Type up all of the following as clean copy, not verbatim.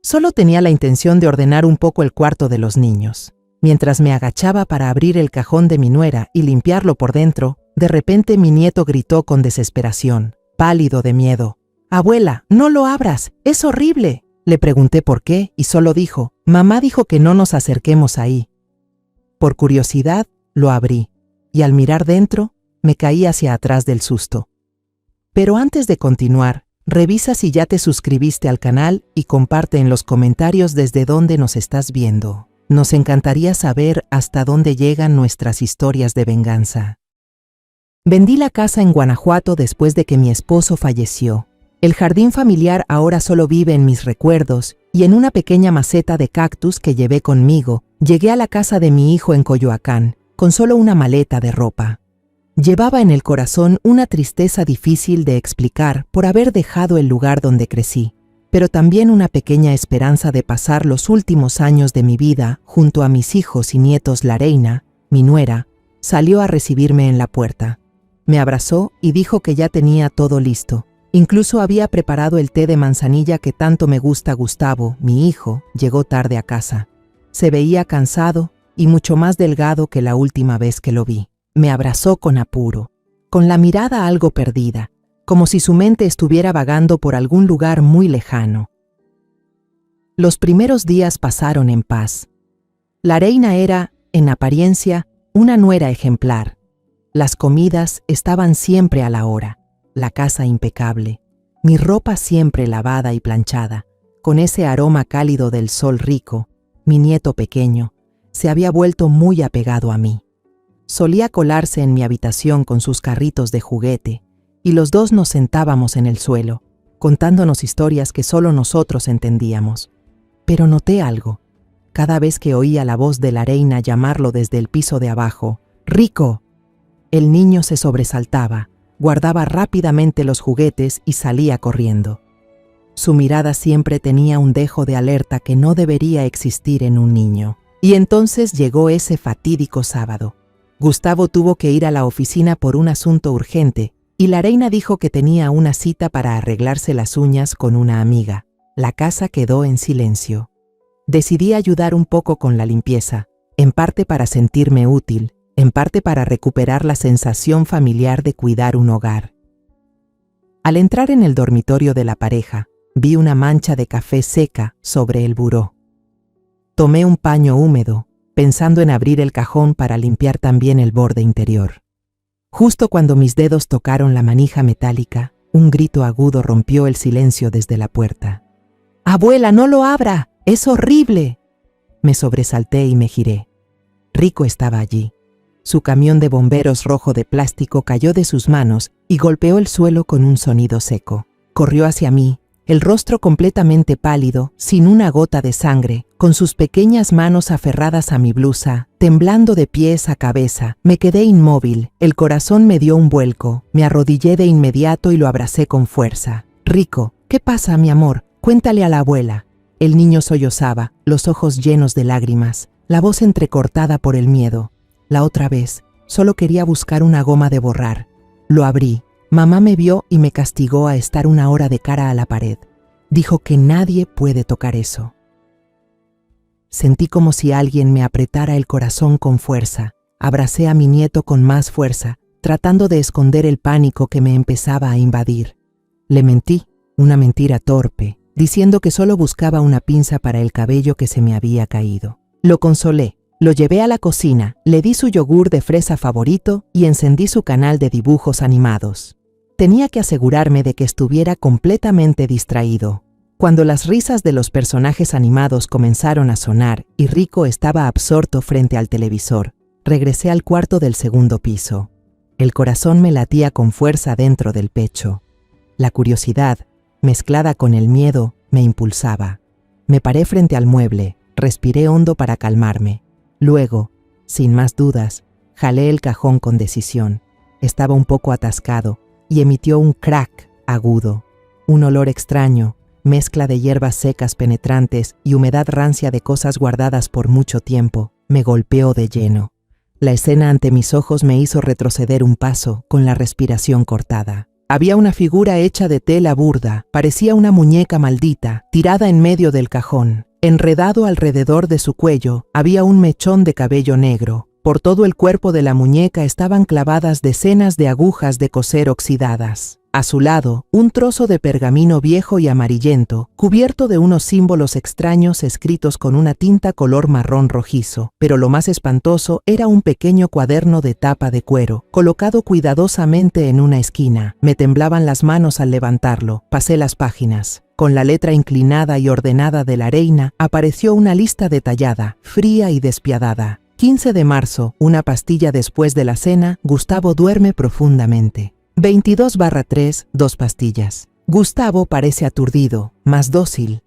Solo tenía la intención de ordenar un poco el cuarto de los niños. Mientras me agachaba para abrir el cajón de mi nuera y limpiarlo por dentro, de repente mi nieto gritó con desesperación, pálido de miedo. «Abuela, no lo abras, es horrible». Le pregunté por qué y solo dijo, «Mamá dijo que no nos acerquemos ahí». Por curiosidad, lo abrí, y al mirar dentro, me caí hacia atrás del susto. Pero antes de continuar, revisa si ya te suscribiste al canal y comparte en los comentarios desde dónde nos estás viendo. Nos encantaría saber hasta dónde llegan nuestras historias de venganza. Vendí la casa en Guanajuato después de que mi esposo falleció. El jardín familiar ahora solo vive en mis recuerdos y en una pequeña maceta de cactus que llevé conmigo, llegué a la casa de mi hijo en Coyoacán, con solo una maleta de ropa. Llevaba en el corazón una tristeza difícil de explicar por haber dejado el lugar donde crecí, pero también una pequeña esperanza de pasar los últimos años de mi vida junto a mis hijos y nietos. La reina, mi nuera, salió a recibirme en la puerta. Me abrazó y dijo que ya tenía todo listo. Incluso había preparado el té de manzanilla que tanto me gusta. Gustavo, mi hijo, llegó tarde a casa. Se veía cansado y mucho más delgado que la última vez que lo vi. Me abrazó con apuro, con la mirada algo perdida, como si su mente estuviera vagando por algún lugar muy lejano. Los primeros días pasaron en paz. La reina era, en apariencia, una nuera ejemplar. Las comidas estaban siempre a la hora, la casa impecable, mi ropa siempre lavada y planchada, con ese aroma cálido del sol rico. Mi nieto pequeño se había vuelto muy apegado a mí. Solía colarse en mi habitación con sus carritos de juguete, y los dos nos sentábamos en el suelo, contándonos historias que solo nosotros entendíamos. Pero noté algo. Cada vez que oía la voz de la reina llamarlo desde el piso de abajo, «¡Rico!», el niño se sobresaltaba, guardaba rápidamente los juguetes y salía corriendo. Su mirada siempre tenía un dejo de alerta que no debería existir en un niño. Y entonces llegó ese fatídico sábado. Gustavo tuvo que ir a la oficina por un asunto urgente, y la reina dijo que tenía una cita para arreglarse las uñas con una amiga. La casa quedó en silencio. Decidí ayudar un poco con la limpieza, en parte para sentirme útil, en parte para recuperar la sensación familiar de cuidar un hogar. Al entrar en el dormitorio de la pareja, vi una mancha de café seca sobre el buró. Tomé un paño húmedo, pensando en abrir el cajón para limpiar también el borde interior. Justo cuando mis dedos tocaron la manija metálica, un grito agudo rompió el silencio desde la puerta. «¡Abuela, no lo abra! ¡Es horrible!». Me sobresalté y me giré. Rico estaba allí. Su camión de bomberos rojo de plástico cayó de sus manos y golpeó el suelo con un sonido seco. Corrió hacia mí, el rostro completamente pálido, sin una gota de sangre, con sus pequeñas manos aferradas a mi blusa, temblando de pies a cabeza. Me quedé inmóvil, el corazón me dio un vuelco, me arrodillé de inmediato y lo abracé con fuerza. «Rico, ¿qué pasa, mi amor? Cuéntale a la abuela». El niño sollozaba, los ojos llenos de lágrimas, la voz entrecortada por el miedo. La otra vez, solo quería buscar una goma de borrar. Lo abrí. Mamá me vio y me castigó a estar una hora de cara a la pared. Dijo que nadie puede tocar eso. Sentí como si alguien me apretara el corazón con fuerza. Abracé a mi nieto con más fuerza, tratando de esconder el pánico que me empezaba a invadir. Le mentí, una mentira torpe, diciendo que solo buscaba una pinza para el cabello que se me había caído. Lo consolé. Lo llevé a la cocina, le di su yogur de fresa favorito y encendí su canal de dibujos animados. Tenía que asegurarme de que estuviera completamente distraído. Cuando las risas de los personajes animados comenzaron a sonar y Rico estaba absorto frente al televisor, regresé al cuarto del segundo piso. El corazón me latía con fuerza dentro del pecho. La curiosidad, mezclada con el miedo, me impulsaba. Me paré frente al mueble, respiré hondo para calmarme. Luego, sin más dudas, jalé el cajón con decisión. Estaba un poco atascado y emitió un crack agudo. Un olor extraño, mezcla de hierbas secas penetrantes y humedad rancia de cosas guardadas por mucho tiempo, me golpeó de lleno. La escena ante mis ojos me hizo retroceder un paso con la respiración cortada. Había una figura hecha de tela burda, parecía una muñeca maldita, tirada en medio del cajón. Enredado alrededor de su cuello había un mechón de cabello negro. Por todo el cuerpo de la muñeca estaban clavadas decenas de agujas de coser oxidadas. A su lado, un trozo de pergamino viejo y amarillento, cubierto de unos símbolos extraños escritos con una tinta color marrón rojizo. Pero lo más espantoso era un pequeño cuaderno de tapa de cuero, colocado cuidadosamente en una esquina. Me temblaban las manos al levantarlo. Pasé las páginas. Con la letra inclinada y ordenada de la reina, apareció una lista detallada, fría y despiadada. 15 de marzo, una pastilla después de la cena, Gustavo duerme profundamente. 22/3, 2 pastillas. Gustavo parece aturdido, más dócil.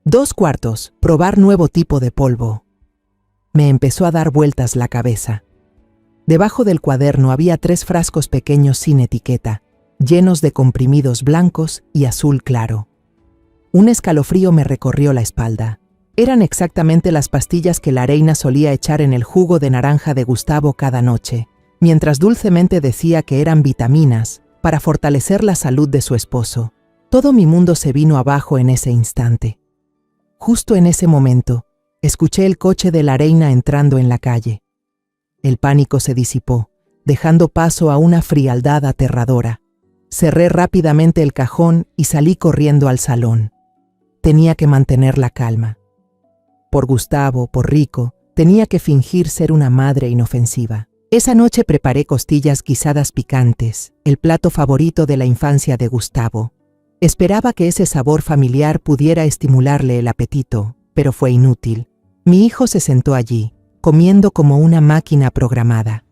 2/4, probar nuevo tipo de polvo. Me empezó a dar vueltas la cabeza. Debajo del cuaderno había 3 frascos pequeños sin etiqueta, llenos de comprimidos blancos y azul claro. Un escalofrío me recorrió la espalda. Eran exactamente las pastillas que la reina solía echar en el jugo de naranja de Gustavo cada noche, mientras dulcemente decía que eran vitaminas para fortalecer la salud de su esposo. Todo mi mundo se vino abajo en ese instante. Justo en ese momento, escuché el coche de la reina entrando en la calle. El pánico se disipó, dejando paso a una frialdad aterradora. Cerré rápidamente el cajón y salí corriendo al salón. Tenía que mantener la calma. Por Gustavo, por Rico, tenía que fingir ser una madre inofensiva. Esa noche preparé costillas guisadas picantes, el plato favorito de la infancia de Gustavo. Esperaba que ese sabor familiar pudiera estimularle el apetito, pero fue inútil. Mi hijo se sentó allí, comiendo como una máquina programada.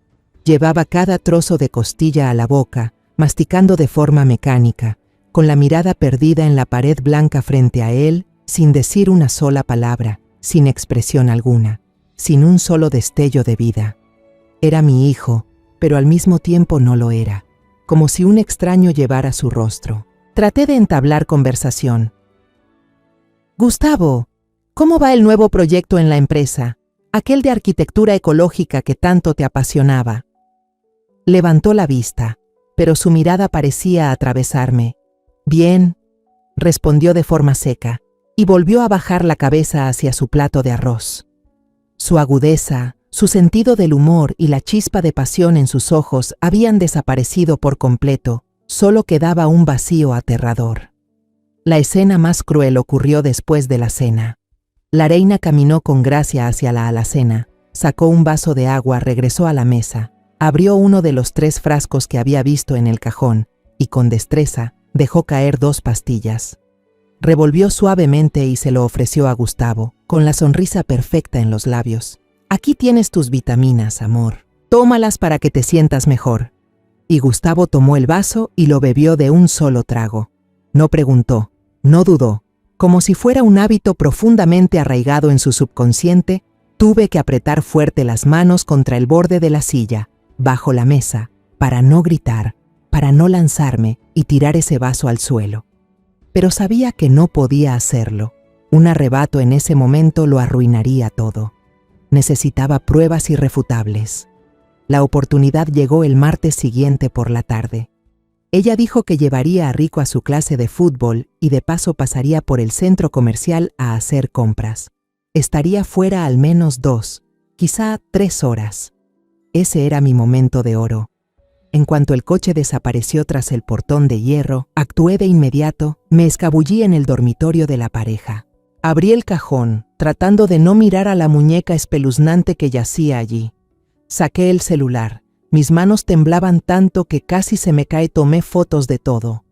Llevaba cada trozo de costilla a la boca, masticando de forma mecánica, con la mirada perdida en la pared blanca frente a él, sin decir una sola palabra, sin expresión alguna, sin un solo destello de vida. Era mi hijo, pero al mismo tiempo no lo era, como si un extraño llevara su rostro. Traté de entablar conversación. Gustavo, ¿cómo va el nuevo proyecto en la empresa? Aquel de arquitectura ecológica que tanto te apasionaba. Levantó la vista, pero su mirada parecía atravesarme. Bien, respondió de forma seca, y volvió a bajar la cabeza hacia su plato de arroz. Su agudeza, su sentido del humor y la chispa de pasión en sus ojos habían desaparecido por completo, solo quedaba un vacío aterrador. La escena más cruel ocurrió después de la cena. La reina caminó con gracia hacia la alacena, sacó un vaso de agua, regresó a la mesa, abrió uno de los 3 frascos que había visto en el cajón y con destreza dejó caer 2 pastillas. Revolvió suavemente y se lo ofreció a Gustavo, con la sonrisa perfecta en los labios. Aquí tienes tus vitaminas, amor. Tómalas para que te sientas mejor. Y Gustavo tomó el vaso y lo bebió de un solo trago. No preguntó, no dudó. Como si fuera un hábito profundamente arraigado en su subconsciente, tuve que apretar fuerte las manos contra el borde de la silla, bajo la mesa, para no gritar, para no lanzarme y tirar ese vaso al suelo. Pero sabía que no podía hacerlo. Un arrebato en ese momento lo arruinaría todo. Necesitaba pruebas irrefutables. La oportunidad llegó el martes siguiente por la tarde. Ella dijo que llevaría a Rico a su clase de fútbol y de paso pasaría por el centro comercial a hacer compras. Estaría fuera al menos 2, quizá 3 horas. Ese era mi momento de oro. En cuanto el coche desapareció tras el portón de hierro, actué de inmediato, me escabullí en el dormitorio de la pareja. Abrí el cajón, tratando de no mirar a la muñeca espeluznante que yacía allí. Saqué el celular. Mis manos temblaban tanto que casi se me cae. Tomé fotos de todo.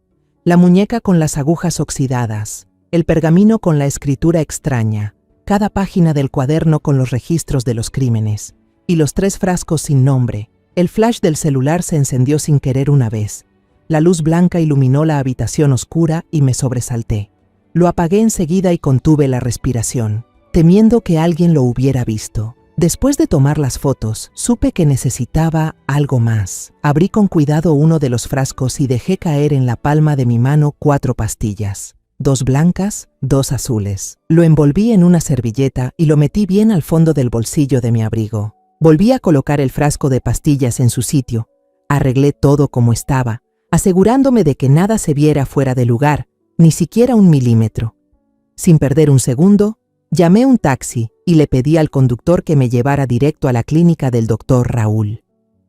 La muñeca con las agujas oxidadas, el pergamino con la escritura extraña, cada página del cuaderno con los registros de los crímenes, y los 3 frascos sin nombre. El flash del celular se encendió sin querer una vez. La luz blanca iluminó la habitación oscura y me sobresalté. Lo apagué enseguida y contuve la respiración, temiendo que alguien lo hubiera visto. Después de tomar las fotos, supe que necesitaba algo más. Abrí con cuidado uno de los frascos y dejé caer en la palma de mi mano 4 pastillas. 2 blancas, 2 azules. Lo envolví en una servilleta y lo metí bien al fondo del bolsillo de mi abrigo. Volví a colocar el frasco de pastillas en su sitio. Arreglé todo como estaba, asegurándome de que nada se viera fuera de lugar, ni siquiera un milímetro. Sin perder un segundo, llamé un taxi y le pedí al conductor que me llevara directo a la clínica del doctor Raúl.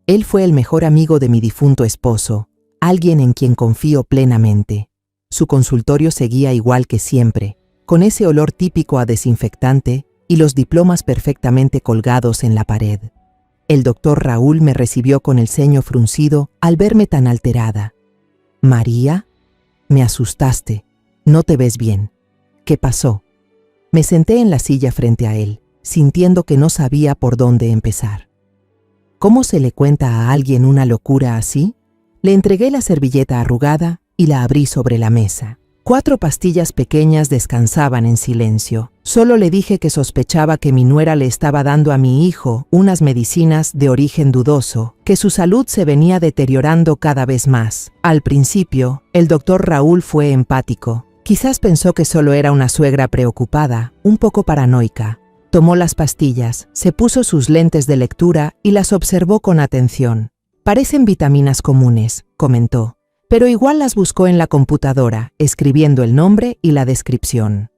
Él fue el mejor amigo de mi difunto esposo, alguien en quien confío plenamente. Su consultorio seguía igual que siempre, con ese olor típico a desinfectante y los diplomas perfectamente colgados en la pared. El doctor Raúl me recibió con el ceño fruncido al verme tan alterada. «María, me asustaste. No te ves bien. ¿Qué pasó?». Me senté en la silla frente a él, sintiendo que no sabía por dónde empezar. ¿Cómo se le cuenta a alguien una locura así? Le entregué la servilleta arrugada y la abrí sobre la mesa. 4 pastillas pequeñas descansaban en silencio. Solo le dije que sospechaba que mi nuera le estaba dando a mi hijo unas medicinas de origen dudoso, que su salud se venía deteriorando cada vez más. Al principio, el doctor Raúl fue empático. Quizás pensó que solo era una suegra preocupada, un poco paranoica. Tomó las pastillas, se puso sus lentes de lectura y las observó con atención. «Parecen vitaminas comunes», comentó, pero igual las buscó en la computadora, escribiendo el nombre y la descripción.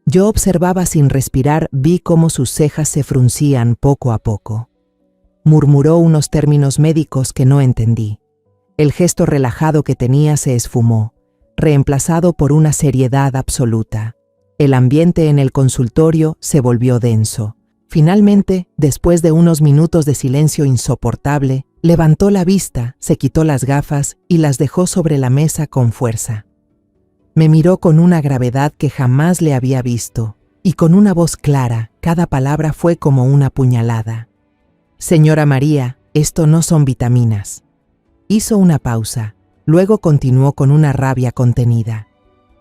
Yo observaba sin respirar, vi cómo sus cejas se fruncían poco a poco. Murmuró unos términos médicos que no entendí. El gesto relajado que tenía se esfumó, reemplazado por una seriedad absoluta. El ambiente en el consultorio se volvió denso. Finalmente, después de unos minutos de silencio insoportable, levantó la vista, se quitó las gafas y las dejó sobre la mesa con fuerza. Me miró con una gravedad que jamás le había visto, y con una voz clara, cada palabra fue como una puñalada. «Señora María, esto no son vitaminas». Hizo una pausa, luego continuó con una rabia contenida.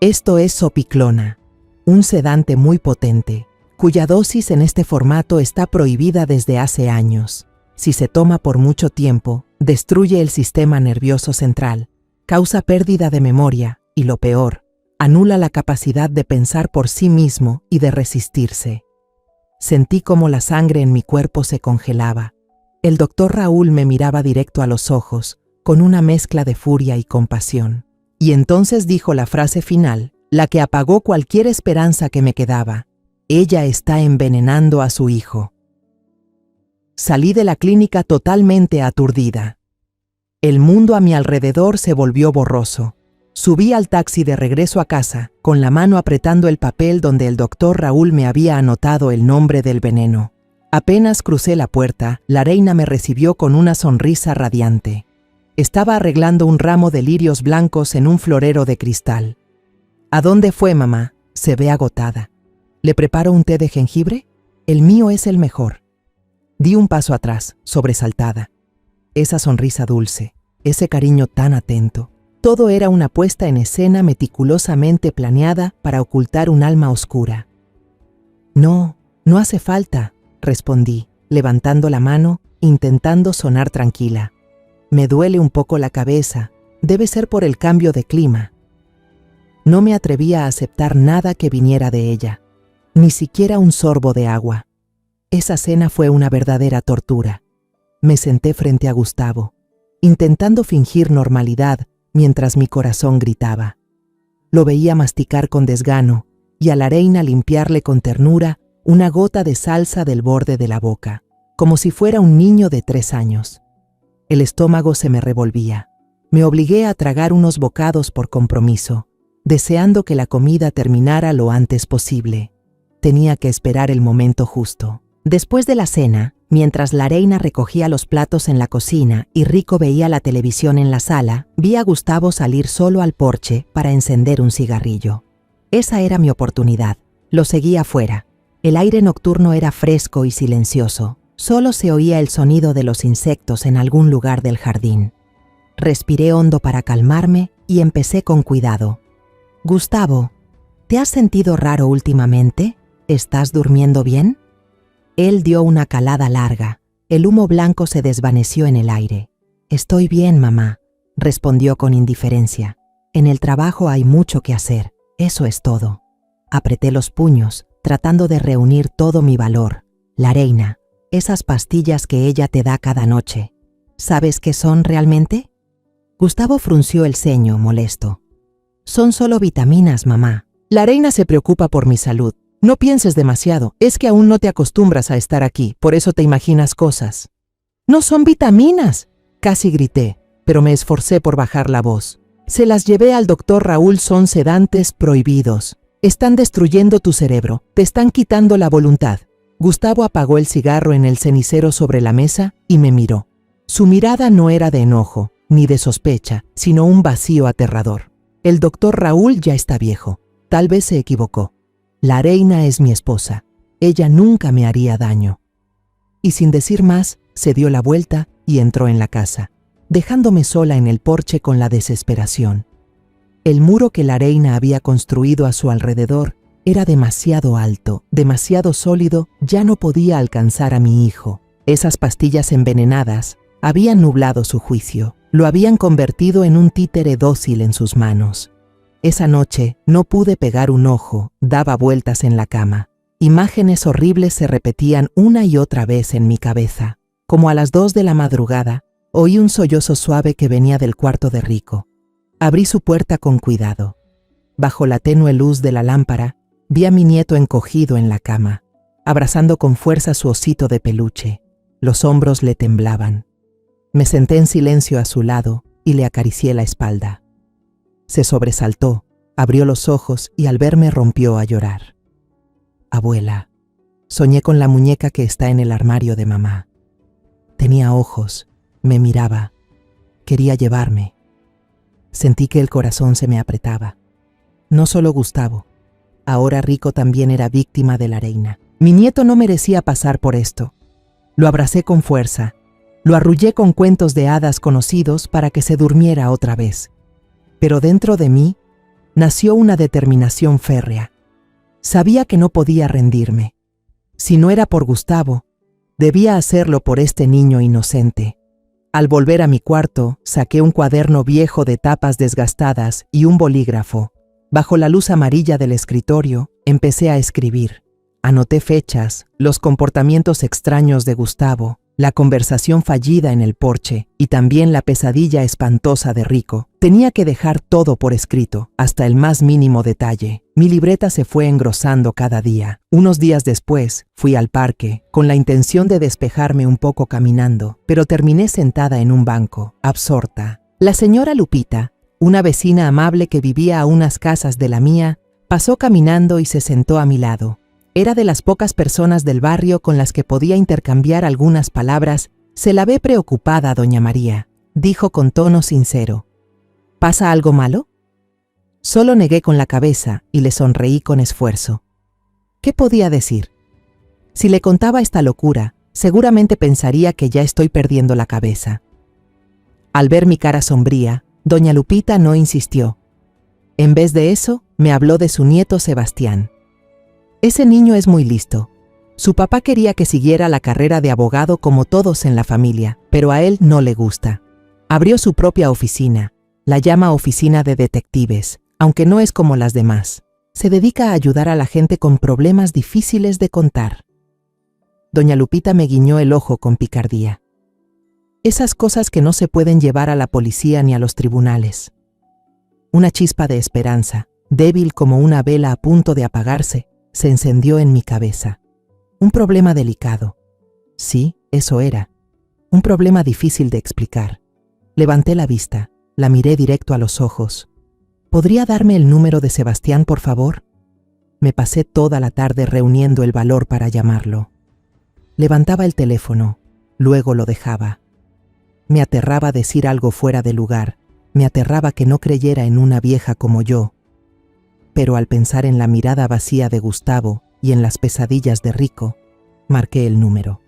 «Esto es Zopiclona, un sedante muy potente, cuya dosis en este formato está prohibida desde hace años. Si se toma por mucho tiempo, destruye el sistema nervioso central, causa pérdida de memoria y, lo peor, anula la capacidad de pensar por sí mismo y de resistirse». Sentí como la sangre en mi cuerpo se congelaba. El doctor Raúl me miraba directo a los ojos, con una mezcla de furia y compasión. Y entonces dijo la frase final, la que apagó cualquier esperanza que me quedaba. «Ella está envenenando a su hijo». Salí de la clínica totalmente aturdida. El mundo a mi alrededor se volvió borroso. Subí al taxi de regreso a casa, con la mano apretando el papel donde el doctor Raúl me había anotado el nombre del veneno. Apenas crucé la puerta, la reina me recibió con una sonrisa radiante. Estaba arreglando un ramo de lirios blancos en un florero de cristal. «¿A dónde fue, mamá? Se ve agotada. ¿Le preparo un té de jengibre? El mío es el mejor». Di un paso atrás, sobresaltada. Esa sonrisa dulce, ese cariño tan atento, todo era una puesta en escena meticulosamente planeada para ocultar un alma oscura. «No, no hace falta», respondí, levantando la mano, intentando sonar tranquila. «Me duele un poco la cabeza, debe ser por el cambio de clima». No me atrevía a aceptar nada que viniera de ella, ni siquiera un sorbo de agua. Esa cena fue una verdadera tortura. Me senté frente a Gustavo, intentando fingir normalidad mientras mi corazón gritaba. Lo veía masticar con desgano y a la reina limpiarle con ternura una gota de salsa del borde de la boca, como si fuera un niño de 3 años. El estómago se me revolvía. Me obligué a tragar unos bocados por compromiso, deseando que la comida terminara lo antes posible. Tenía que esperar el momento justo. Después de la cena, mientras la reina recogía los platos en la cocina y Rico veía la televisión en la sala, vi a Gustavo salir solo al porche para encender un cigarrillo. Esa era mi oportunidad. Lo seguí afuera. El aire nocturno era fresco y silencioso. Solo se oía el sonido de los insectos en algún lugar del jardín. Respiré hondo para calmarme y empecé con cuidado. «Gustavo, ¿te has sentido raro últimamente? ¿Estás durmiendo bien?». Él dio una calada larga. El humo blanco se desvaneció en el aire. «Estoy bien, mamá», respondió con indiferencia. «En el trabajo hay mucho que hacer. Eso es todo». Apreté los puños, tratando de reunir todo mi valor. «La reina, esas pastillas que ella te da cada noche, ¿sabes qué son realmente?». Gustavo frunció el ceño, molesto. Son solo vitaminas, mamá. La reina se preocupa por mi salud. No pienses demasiado, es que aún no te acostumbras a estar aquí, por eso te imaginas cosas. ¡No son vitaminas!, casi grité, pero me esforcé por bajar la voz. Se las llevé al doctor Raúl, son sedantes prohibidos. Están destruyendo tu cerebro, te están quitando la voluntad. Gustavo apagó el cigarro en el cenicero sobre la mesa y me miró. Su mirada no era de enojo, ni de sospecha, sino un vacío aterrador. El doctor Raúl ya está viejo. Tal vez se equivocó. La reina es mi esposa. Ella nunca me haría daño. Y sin decir más, se dio la vuelta y entró en la casa, dejándome sola en el porche con la desesperación. El muro que la reina había construido a su alrededor era demasiado alto, demasiado sólido, ya no podía alcanzar a mi hijo. Esas pastillas envenenadas habían nublado su juicio, lo habían convertido en un títere dócil en sus manos. Esa noche no pude pegar un ojo, daba vueltas en la cama. Imágenes horribles se repetían una y otra vez en mi cabeza. Como a las 2 de la madrugada, oí un sollozo suave que venía del cuarto de Rico. Abrí su puerta con cuidado. Bajo la tenue luz de la lámpara, vi a mi nieto encogido en la cama, abrazando con fuerza su osito de peluche. Los hombros le temblaban. Me senté en silencio a su lado y le acaricié la espalda. Se sobresaltó, abrió los ojos y al verme rompió a llorar. Abuela, soñé con la muñeca que está en el armario de mamá. Tenía ojos, me miraba, quería llevarme. Sentí que el corazón se me apretaba. No solo Gustavo, ahora Rico también era víctima de la reina. Mi nieto no merecía pasar por esto. Lo abracé con fuerza, lo arrullé con cuentos de hadas conocidos para que se durmiera otra vez. Pero dentro de mí nació una determinación férrea. Sabía que no podía rendirme. Si no era por Gustavo, debía hacerlo por este niño inocente. Al volver a mi cuarto, saqué un cuaderno viejo de tapas desgastadas y un bolígrafo. Bajo la luz amarilla del escritorio, empecé a escribir. Anoté fechas, los comportamientos extraños de Gustavo, la conversación fallida en el porche y también la pesadilla espantosa de Rico. Tenía que dejar todo por escrito, hasta el más mínimo detalle. Mi libreta se fue engrosando cada día. Unos días después, fui al parque, con la intención de despejarme un poco caminando, pero terminé sentada en un banco, absorta. La señora Lupita, una vecina amable que vivía a unas casas de la mía, pasó caminando y se sentó a mi lado. Era de las pocas personas del barrio con las que podía intercambiar algunas palabras. Se la ve preocupada, doña María, dijo con tono sincero. ¿Pasa algo malo? Solo negué con la cabeza y le sonreí con esfuerzo. ¿Qué podía decir? Si le contaba esta locura, seguramente pensaría que ya estoy perdiendo la cabeza. Al ver mi cara sombría, doña Lupita no insistió. En vez de eso, me habló de su nieto Sebastián. Ese niño es muy listo. Su papá quería que siguiera la carrera de abogado como todos en la familia, pero a él no le gusta. Abrió su propia oficina, la llama oficina de detectives, aunque no es como las demás. Se dedica a ayudar a la gente con problemas difíciles de contar. Doña Lupita me guiñó el ojo con picardía. Esas cosas que no se pueden llevar a la policía ni a los tribunales. Una chispa de esperanza, débil como una vela a punto de apagarse, se encendió en mi cabeza. Un problema delicado. Sí, eso era. Un problema difícil de explicar. Levanté la vista, la miré directo a los ojos. ¿Podría darme el número de Sebastián, por favor? Me pasé toda la tarde reuniendo el valor para llamarlo. Levantaba el teléfono, luego lo dejaba. Me aterraba decir algo fuera de lugar, me aterraba que no creyera en una vieja como yo. Pero al pensar en la mirada vacía de Gustavo y en las pesadillas de Rico, marqué el número.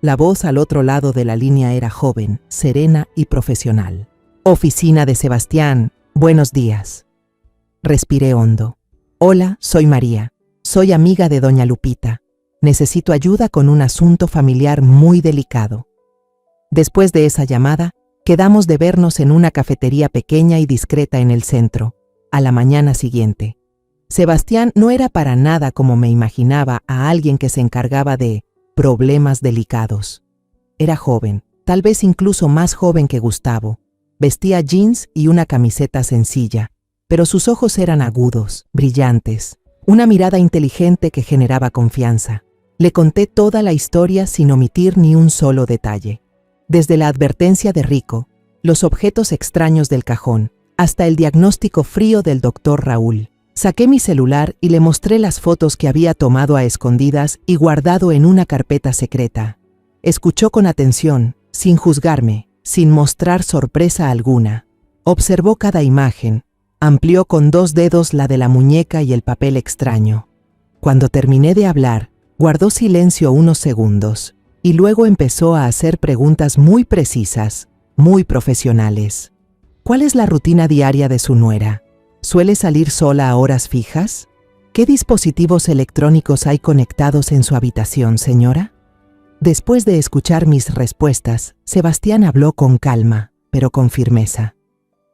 La voz al otro lado de la línea era joven, serena y profesional. Oficina de Sebastián, buenos días. Respiré hondo. Hola, soy María. Soy amiga de doña Lupita. Necesito ayuda con un asunto familiar muy delicado. Después de esa llamada, quedamos de vernos en una cafetería pequeña y discreta en el centro. A la mañana siguiente. Sebastián no era para nada como me imaginaba a alguien que se encargaba de problemas delicados. Era joven, tal vez incluso más joven que Gustavo, Vestía jeans y una camiseta sencilla, pero sus ojos eran agudos, brillantes, una mirada inteligente que generaba confianza. Le conté toda la historia sin omitir ni un solo detalle. Desde la advertencia de Rico, los objetos extraños del cajón, hasta el diagnóstico frío del doctor Raúl. Saqué mi celular y le mostré las fotos que había tomado a escondidas y guardado en una carpeta secreta. Escuchó con atención, sin juzgarme, sin mostrar sorpresa alguna. Observó cada imagen, amplió con 2 dedos la de la muñeca y el papel extraño. Cuando terminé de hablar, guardó silencio unos segundos y luego empezó a hacer preguntas muy precisas, muy profesionales. ¿Cuál es la rutina diaria de su nuera? ¿Suele salir sola a horas fijas? ¿Qué dispositivos electrónicos hay conectados en su habitación, señora? Después de escuchar mis respuestas, Sebastián habló con calma, pero con firmeza.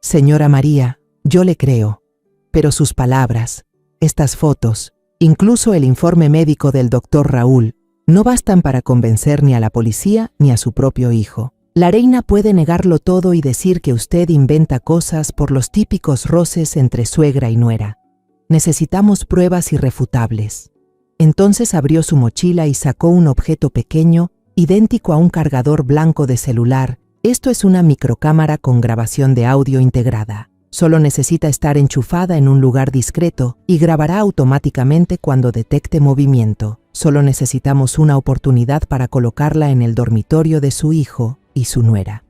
Señora María, yo le creo, pero sus palabras, estas fotos, incluso el informe médico del doctor Raúl, no bastan para convencer ni a la policía ni a su propio hijo. La reina puede negarlo todo y decir que usted inventa cosas por los típicos roces entre suegra y nuera. Necesitamos pruebas irrefutables. Entonces abrió su mochila y sacó un objeto pequeño, idéntico a un cargador blanco de celular. Esto es una microcámara con grabación de audio integrada. Solo necesita estar enchufada en un lugar discreto y grabará automáticamente cuando detecte movimiento. Solo necesitamos una oportunidad para colocarla en el dormitorio de su hijo y su nuera.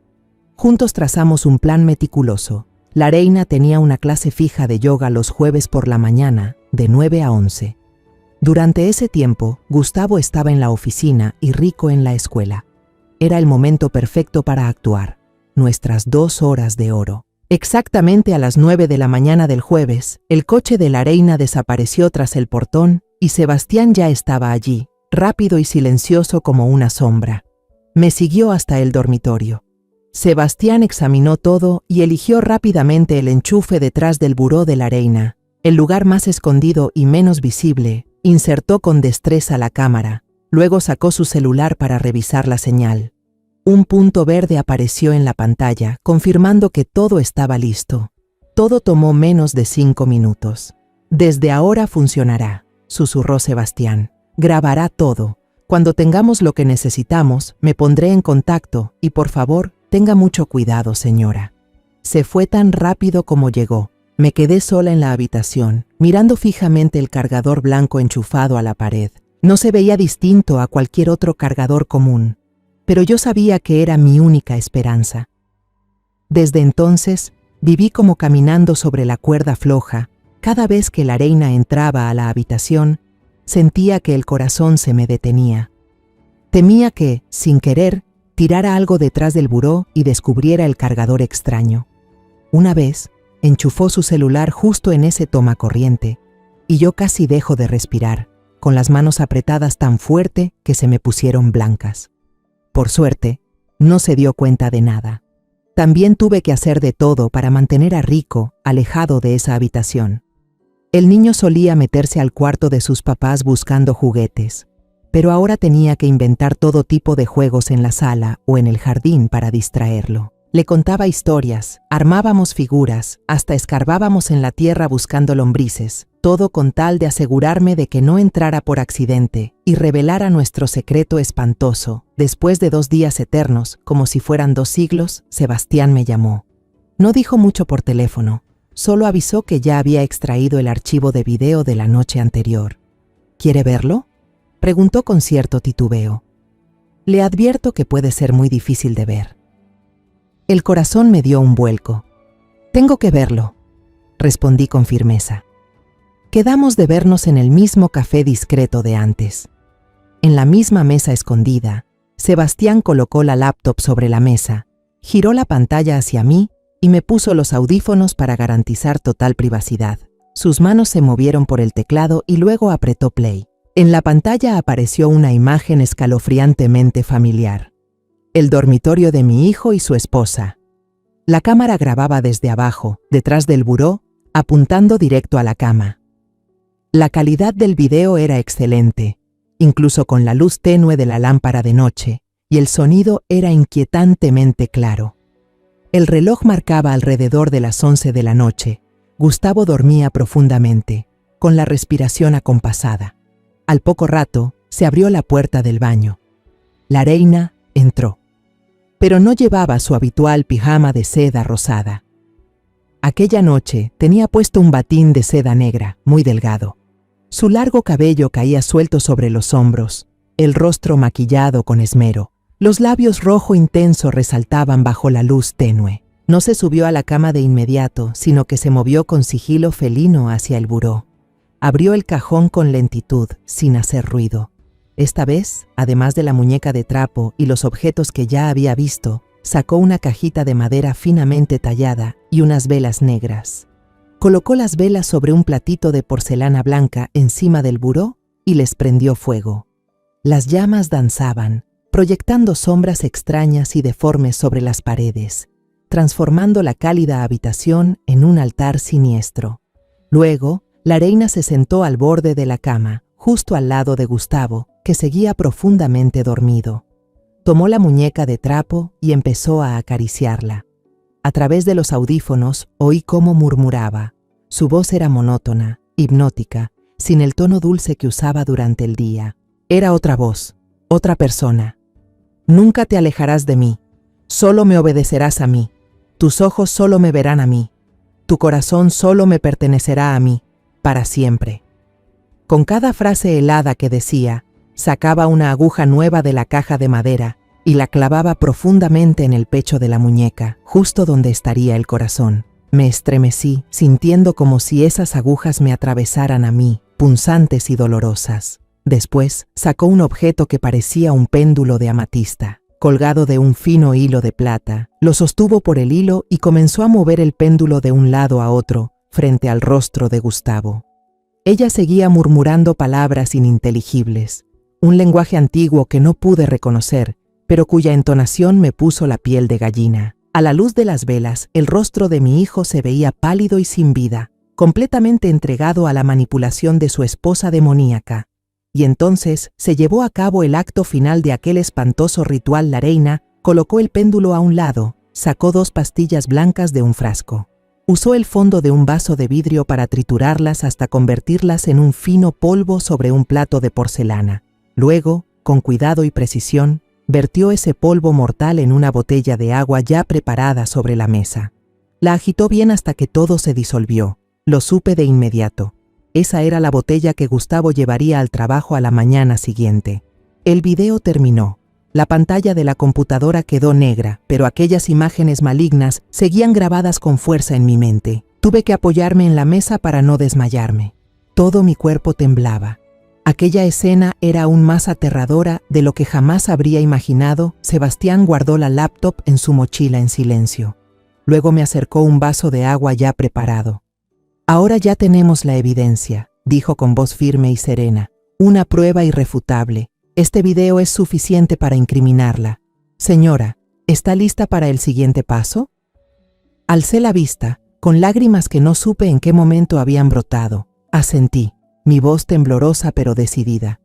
Juntos trazamos un plan meticuloso. La reina tenía una clase fija de yoga los jueves por la mañana, de 9 a 11. Durante ese tiempo, Gustavo estaba en la oficina y Rico en la escuela. Era el momento perfecto para actuar. Nuestras 2 horas de oro. Exactamente a las 9 de la mañana del jueves, el coche de la reina desapareció tras el portón y Sebastián ya estaba allí, rápido y silencioso como una sombra. Me siguió hasta el dormitorio. Sebastián examinó todo y eligió rápidamente el enchufe detrás del buró de la reina, el lugar más escondido y menos visible. Insertó con destreza la cámara, luego sacó su celular para revisar la señal. Un punto verde apareció en la pantalla, confirmando que todo estaba listo. Todo tomó menos de 5 minutos. Desde ahora funcionará, susurró Sebastián. Grabará todo. Cuando tengamos lo que necesitamos, me pondré en contacto y por favor, tenga mucho cuidado, señora. Se fue tan rápido como llegó. Me quedé sola en la habitación, mirando fijamente el cargador blanco enchufado a la pared. No se veía distinto a cualquier otro cargador común, pero yo sabía que era mi única esperanza. Desde entonces, viví como caminando sobre la cuerda floja. Cada vez que la reina entraba a la habitación, sentía que el corazón se me detenía. Temía que, sin querer, tirara algo detrás del buró y descubriera el cargador extraño. Una vez, enchufó su celular justo en ese tomacorriente, y yo casi dejo de respirar, con las manos apretadas tan fuerte que se me pusieron blancas. Por suerte, no se dio cuenta de nada. También tuve que hacer de todo para mantener a Rico alejado de esa habitación. El niño solía meterse al cuarto de sus papás buscando juguetes, pero ahora tenía que inventar todo tipo de juegos en la sala o en el jardín para distraerlo. Le contaba historias, armábamos figuras, hasta escarbábamos en la tierra buscando lombrices, todo con tal de asegurarme de que no entrara por accidente y revelara nuestro secreto espantoso. Después de 2 días eternos, como si fueran 2 siglos, Sebastián me llamó. No dijo mucho por teléfono, solo avisó que ya había extraído el archivo de video de la noche anterior. ¿Quiere verlo?, preguntó con cierto titubeo. Le advierto que puede ser muy difícil de ver. El corazón me dio un vuelco. Tengo que verlo, respondí con firmeza. Quedamos de vernos en el mismo café discreto de antes. En la misma mesa escondida, Sebastián colocó la laptop sobre la mesa, giró la pantalla hacia mí y me puso los audífonos para garantizar total privacidad. Sus manos se movieron por el teclado y luego apretó play. En la pantalla apareció una imagen escalofriantemente familiar. El dormitorio de mi hijo y su esposa. La cámara grababa desde abajo, detrás del buró, apuntando directo a la cama. La calidad del video era excelente, incluso con la luz tenue de la lámpara de noche, y el sonido era inquietantemente claro. El reloj marcaba alrededor de las 11 de la noche. Gustavo dormía profundamente, con la respiración acompasada. Al poco rato, se abrió la puerta del baño. La reina entró, pero no llevaba su habitual pijama de seda rosada. Aquella noche tenía puesto un batín de seda negra, muy delgado. Su largo cabello caía suelto sobre los hombros, el rostro maquillado con esmero. Los labios rojo intenso resaltaban bajo la luz tenue. No se subió a la cama de inmediato, sino que se movió con sigilo felino hacia el buró. Abrió el cajón con lentitud, sin hacer ruido. Esta vez, además de la muñeca de trapo y los objetos que ya había visto, sacó una cajita de madera finamente tallada y unas velas negras. Colocó las velas sobre un platito de porcelana blanca encima del buró y les prendió fuego. Las llamas danzaban, proyectando sombras extrañas y deformes sobre las paredes, transformando la cálida habitación en un altar siniestro. Luego, la reina se sentó al borde de la cama, justo al lado de Gustavo, que seguía profundamente dormido. Tomó la muñeca de trapo y empezó a acariciarla. A través de los audífonos oí cómo murmuraba. Su voz era monótona, hipnótica, sin el tono dulce que usaba durante el día. Era otra voz, otra persona. Nunca te alejarás de mí, solo me obedecerás a mí. Tus ojos solo me verán a mí. Tu corazón solo me pertenecerá a mí, para siempre. Con cada frase helada que decía, sacaba una aguja nueva de la caja de madera y la clavaba profundamente en el pecho de la muñeca, justo donde estaría el corazón. Me estremecí, sintiendo como si esas agujas me atravesaran a mí, punzantes y dolorosas. Después, sacó un objeto que parecía un péndulo de amatista, colgado de un fino hilo de plata. Lo sostuvo por el hilo y comenzó a mover el péndulo de un lado a otro, frente al rostro de Gustavo. Ella seguía murmurando palabras ininteligibles, un lenguaje antiguo que no pude reconocer, pero cuya entonación me puso la piel de gallina. A la luz de las velas, el rostro de mi hijo se veía pálido y sin vida, completamente entregado a la manipulación de su esposa demoníaca. Y entonces se llevó a cabo el acto final de aquel espantoso ritual. La reina colocó el péndulo a un lado, sacó 2 pastillas blancas de un frasco. Usó el fondo de un vaso de vidrio para triturarlas hasta convertirlas en un fino polvo sobre un plato de porcelana. Luego, con cuidado y precisión, vertió ese polvo mortal en una botella de agua ya preparada sobre la mesa. La agitó bien hasta que todo se disolvió. Lo supe de inmediato. Esa era la botella que Gustavo llevaría al trabajo a la mañana siguiente. El video terminó. La pantalla de la computadora quedó negra, pero aquellas imágenes malignas seguían grabadas con fuerza en mi mente. Tuve que apoyarme en la mesa para no desmayarme. Todo mi cuerpo temblaba. Aquella escena era aún más aterradora de lo que jamás habría imaginado. Sebastián guardó la laptop en su mochila en silencio. Luego me acercó un vaso de agua ya preparado. Ahora ya tenemos la evidencia, dijo con voz firme y serena. Una prueba irrefutable. Este video es suficiente para incriminarla. Señora, ¿está lista para el siguiente paso? Alcé la vista, con lágrimas que no supe en qué momento habían brotado. Asentí, mi voz temblorosa pero decidida.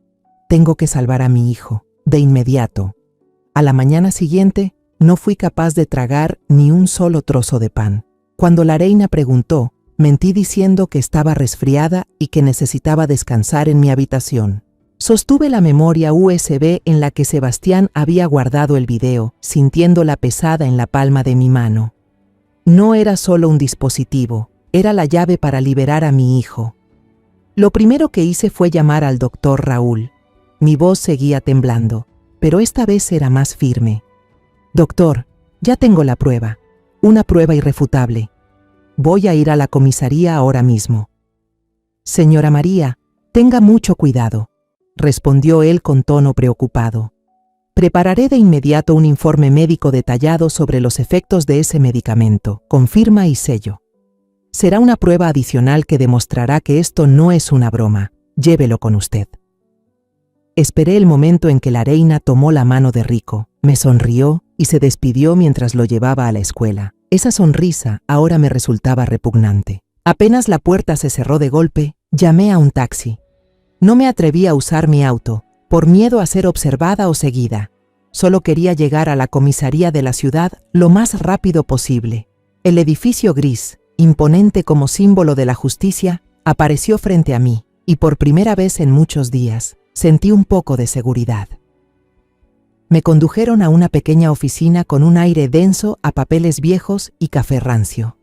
Tengo que salvar a mi hijo, de inmediato. A la mañana siguiente, no fui capaz de tragar ni un solo trozo de pan. Cuando la reina preguntó, mentí diciendo que estaba resfriada y que necesitaba descansar en mi habitación. Sostuve la memoria USB en la que Sebastián había guardado el video, sintiéndola pesada en la palma de mi mano. No era solo un dispositivo, era la llave para liberar a mi hijo. Lo primero que hice fue llamar al doctor Raúl. Mi voz seguía temblando, pero esta vez era más firme. Doctor, ya tengo la prueba, una prueba irrefutable. Voy a ir a la comisaría ahora mismo. Señora María, tenga mucho cuidado, respondió él con tono preocupado. Prepararé de inmediato un informe médico detallado sobre los efectos de ese medicamento, con firma y sello. Será una prueba adicional que demostrará que esto no es una broma. Llévelo con usted. Esperé el momento en que la reina tomó la mano de Rico, me sonrió y se despidió mientras lo llevaba a la escuela. Esa sonrisa ahora me resultaba repugnante. Apenas la puerta se cerró de golpe, llamé a un taxi. No me atreví a usar mi auto, por miedo a ser observada o seguida. Solo quería llegar a la comisaría de la ciudad lo más rápido posible. El edificio gris, imponente como símbolo de la justicia, apareció frente a mí, y por primera vez en muchos días, sentí un poco de seguridad. Me condujeron a una pequeña oficina con un aire denso a papeles viejos y café rancio.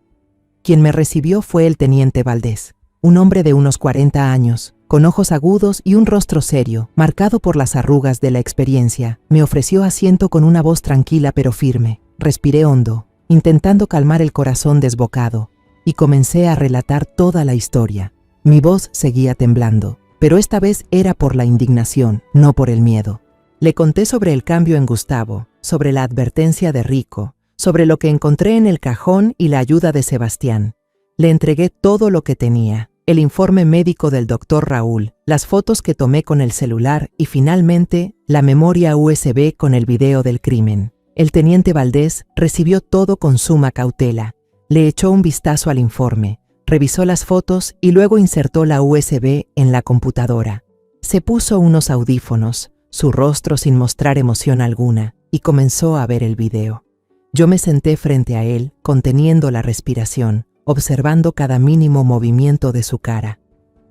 Quien me recibió fue el teniente Valdés, un hombre de unos 40 años, con ojos agudos y un rostro serio, marcado por las arrugas de la experiencia. Me ofreció asiento con una voz tranquila pero firme. Respiré hondo, intentando calmar el corazón desbocado, y comencé a relatar toda la historia. Mi voz seguía temblando, pero esta vez era por la indignación, no por el miedo. Le conté sobre el cambio en Gustavo, sobre la advertencia de Rico, sobre lo que encontré en el cajón y la ayuda de Sebastián. Le entregué todo lo que tenía, el informe médico del doctor Raúl, las fotos que tomé con el celular y finalmente la memoria USB con el video del crimen. El teniente Valdés recibió todo con suma cautela. Le echó un vistazo al informe, revisó las fotos y luego insertó la USB en la computadora. Se puso unos audífonos, su rostro sin mostrar emoción alguna, y comenzó a ver el video. Yo me senté frente a él, conteniendo la respiración, observando cada mínimo movimiento de su cara.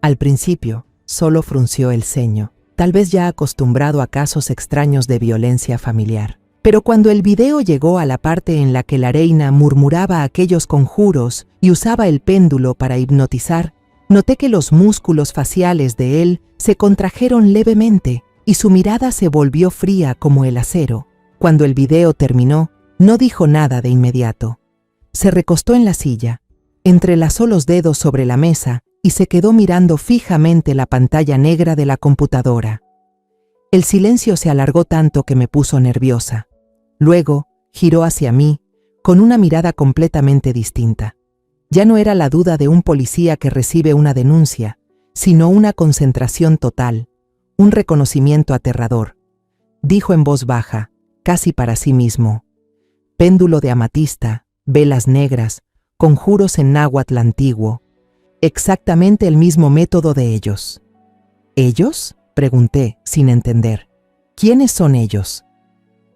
Al principio, solo frunció el ceño, tal vez ya acostumbrado a casos extraños de violencia familiar. Pero cuando el video llegó a la parte en la que la reina murmuraba aquellos conjuros y usaba el péndulo para hipnotizar, noté que los músculos faciales de él se contrajeron levemente y su mirada se volvió fría como el acero. Cuando el video terminó, no dijo nada de inmediato. Se recostó en la silla, entrelazó los dedos sobre la mesa y se quedó mirando fijamente la pantalla negra de la computadora. El silencio se alargó tanto que me puso nerviosa. Luego, giró hacia mí, con una mirada completamente distinta. Ya no era la duda de un policía que recibe una denuncia, sino una concentración total, un reconocimiento aterrador. Dijo en voz baja, casi para sí mismo: péndulo de amatista, velas negras, conjuros en náhuatl antiguo. Exactamente el mismo método de ellos. ¿Ellos?, pregunté, sin entender. ¿Quiénes son ellos?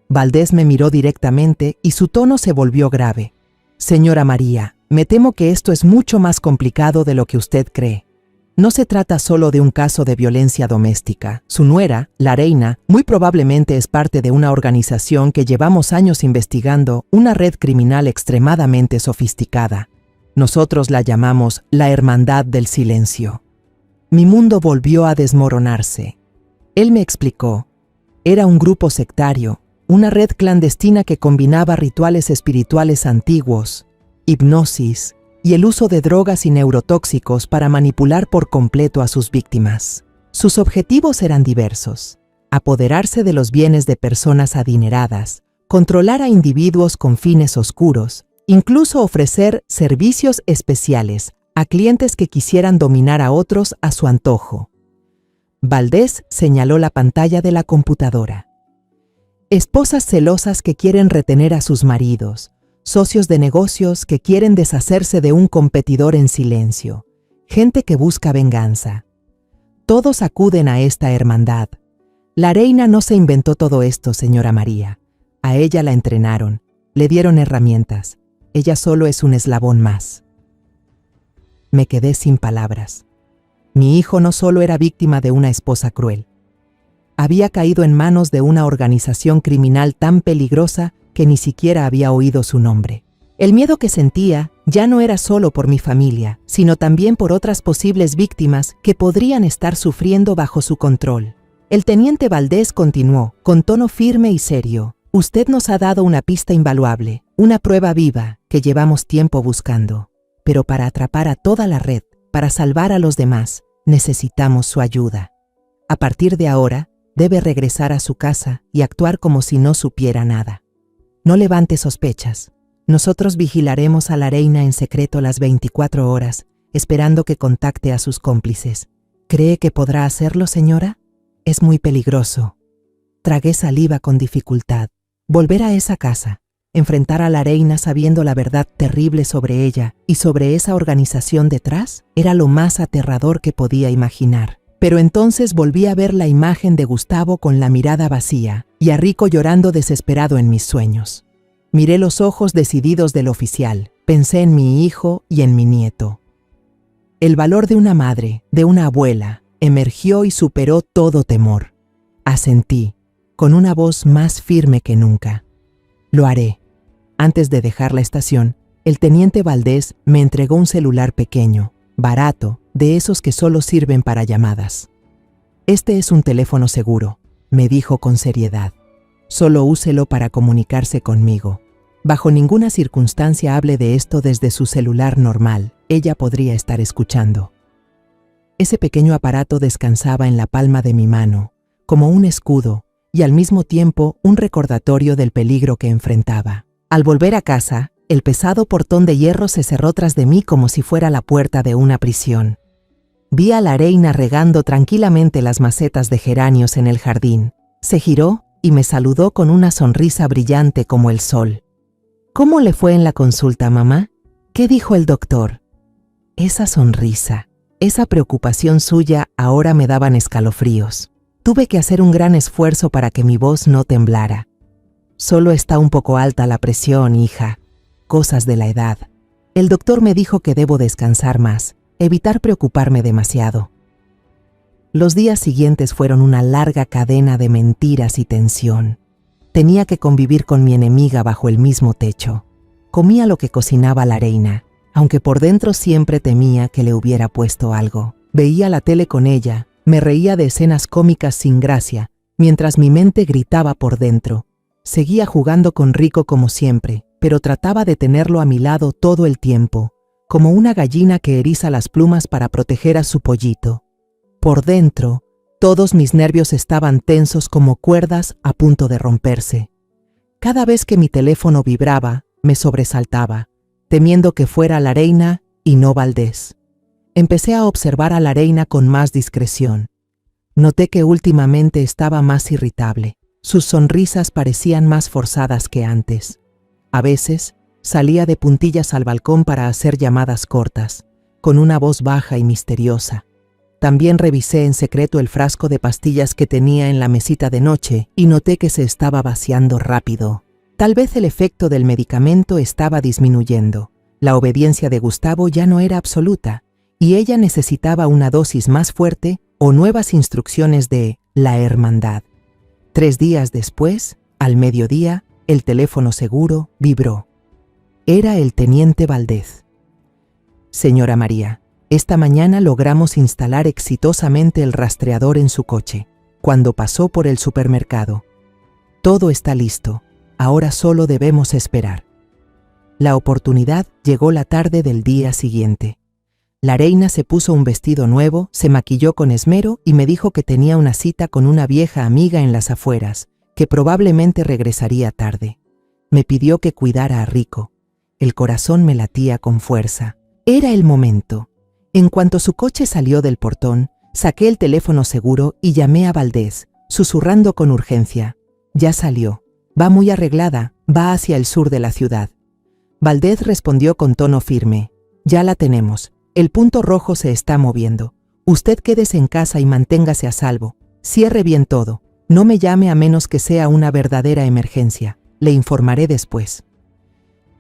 Valdés me miró directamente y su tono se volvió grave. Señora María, me temo que esto es mucho más complicado de lo que usted cree. No se trata solo de un caso de violencia doméstica. Su nuera, la reina, muy probablemente es parte de una organización que llevamos años investigando, una red criminal extremadamente sofisticada. Nosotros la llamamos la Hermandad del Silencio. Mi mundo volvió a desmoronarse. Él me explicó. Era un grupo sectario, una red clandestina que combinaba rituales espirituales antiguos, hipnosis y el uso de drogas y neurotóxicos para manipular por completo a sus víctimas. Sus objetivos eran diversos: apoderarse de los bienes de personas adineradas, controlar a individuos con fines oscuros, incluso ofrecer servicios especiales a clientes que quisieran dominar a otros a su antojo. Valdés señaló la pantalla de la computadora. Esposas celosas que quieren retener a sus maridos, socios de negocios que quieren deshacerse de un competidor en silencio, gente que busca venganza. Todos acuden a esta hermandad. La reina no se inventó todo esto, señora María. A ella la entrenaron, le dieron herramientas. Ella solo es un eslabón más. Me quedé sin palabras. Mi hijo no solo era víctima de una esposa cruel. Había caído en manos de una organización criminal tan peligrosa que ni siquiera había oído su nombre. El miedo que sentía ya no era solo por mi familia, sino también por otras posibles víctimas que podrían estar sufriendo bajo su control. El teniente Valdés continuó, con tono firme y serio: usted nos ha dado una pista invaluable, una prueba viva que llevamos tiempo buscando. Pero para atrapar a toda la red, para salvar a los demás, necesitamos su ayuda. A partir de ahora, debe regresar a su casa y actuar como si no supiera nada. No levante sospechas. Nosotros vigilaremos a la reina en secreto las 24 horas, esperando que contacte a sus cómplices. ¿Cree que podrá hacerlo, señora? Es muy peligroso. Tragué saliva con dificultad. Volver a esa casa, enfrentar a la reina sabiendo la verdad terrible sobre ella y sobre esa organización detrás, era lo más aterrador que podía imaginar. Pero entonces volví a ver la imagen de Gustavo con la mirada vacía y a Rico llorando desesperado en mis sueños. Miré los ojos decididos del oficial, pensé en mi hijo y en mi nieto. El valor de una madre, de una abuela, emergió y superó todo temor. Asentí, con una voz más firme que nunca. Lo haré. Antes de dejar la estación, el teniente Valdés me entregó un celular pequeño, barato, de esos que solo sirven para llamadas. Este es un teléfono seguro, me dijo con seriedad. Solo úselo para comunicarse conmigo. Bajo ninguna circunstancia hable de esto desde su celular normal, ella podría estar escuchando. Ese pequeño aparato descansaba en la palma de mi mano, como un escudo, y al mismo tiempo un recordatorio del peligro que enfrentaba. Al volver a casa, el pesado portón de hierro se cerró tras de mí como si fuera la puerta de una prisión. Vi a la reina regando tranquilamente las macetas de geranios en el jardín. Se giró y me saludó con una sonrisa brillante como el sol. ¿Cómo le fue en la consulta, mamá? ¿Qué dijo el doctor? Esa sonrisa, esa preocupación suya ahora me daban escalofríos. Tuve que hacer un gran esfuerzo para que mi voz no temblara. Solo está un poco alta la presión, hija. Cosas de la edad. El doctor me dijo que debo descansar más, evitar preocuparme demasiado. Los días siguientes fueron una larga cadena de mentiras y tensión. Tenía que convivir con mi enemiga bajo el mismo techo. Comía lo que cocinaba la reina, aunque por dentro siempre temía que le hubiera puesto algo. Veía la tele con ella, me reía de escenas cómicas sin gracia, mientras mi mente gritaba por dentro. Seguía jugando con Rico como siempre, pero trataba de tenerlo a mi lado todo el tiempo, como una gallina que eriza las plumas para proteger a su pollito. Por dentro, todos mis nervios estaban tensos como cuerdas a punto de romperse. Cada vez que mi teléfono vibraba, me sobresaltaba, temiendo que fuera la reina y no Valdés. Empecé a observar a la reina con más discreción. Noté que últimamente estaba más irritable. Sus sonrisas parecían más forzadas que antes. A veces, salía de puntillas al balcón para hacer llamadas cortas, con una voz baja y misteriosa. También revisé en secreto el frasco de pastillas que tenía en la mesita de noche y noté que se estaba vaciando rápido. Tal vez el efecto del medicamento estaba disminuyendo. La obediencia de Gustavo ya no era absoluta y ella necesitaba una dosis más fuerte o nuevas instrucciones de la hermandad. 3 días después, al mediodía, el teléfono seguro vibró. Era el teniente Valdés. Señora María, esta mañana logramos instalar exitosamente el rastreador en su coche, cuando pasó por el supermercado. Todo está listo, ahora solo debemos esperar. La oportunidad llegó la tarde del día siguiente. La reina se puso un vestido nuevo, se maquilló con esmero y me dijo que tenía una cita con una vieja amiga en las afueras, que probablemente regresaría tarde. Me pidió que cuidara a Rico. El corazón me latía con fuerza. Era el momento. En cuanto su coche salió del portón, saqué el teléfono seguro y llamé a Valdés, susurrando con urgencia. Ya salió. Va muy arreglada, va hacia el sur de la ciudad. Valdés respondió con tono firme. Ya la tenemos. El punto rojo se está moviendo. Usted quédese en casa y manténgase a salvo. Cierre bien todo. No me llame a menos que sea una verdadera emergencia. Le informaré después.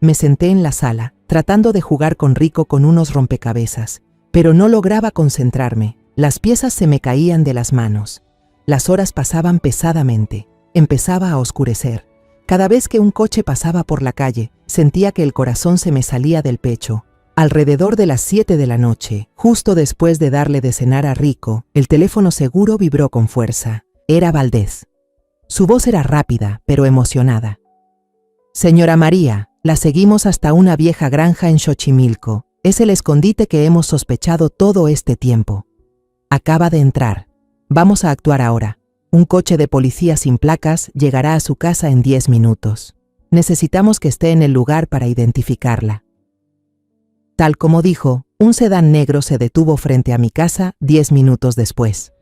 Me senté en la sala, tratando de jugar con Rico con unos rompecabezas, pero no lograba concentrarme. Las piezas se me caían de las manos. Las horas pasaban pesadamente. Empezaba a oscurecer. Cada vez que un coche pasaba por la calle, sentía que el corazón se me salía del pecho. Alrededor de las 7 de la noche, justo después de darle de cenar a Rico, el teléfono seguro vibró con fuerza. Era Valdés. Su voz era rápida, pero emocionada. Señora María, la seguimos hasta una vieja granja en Xochimilco. Es el escondite que hemos sospechado todo este tiempo. Acaba de entrar. Vamos a actuar ahora. Un coche de policía sin placas llegará a su casa en 10 minutos. Necesitamos que esté en el lugar para identificarla. Tal como dijo, un sedán negro se detuvo frente a mi casa 10 minutos después.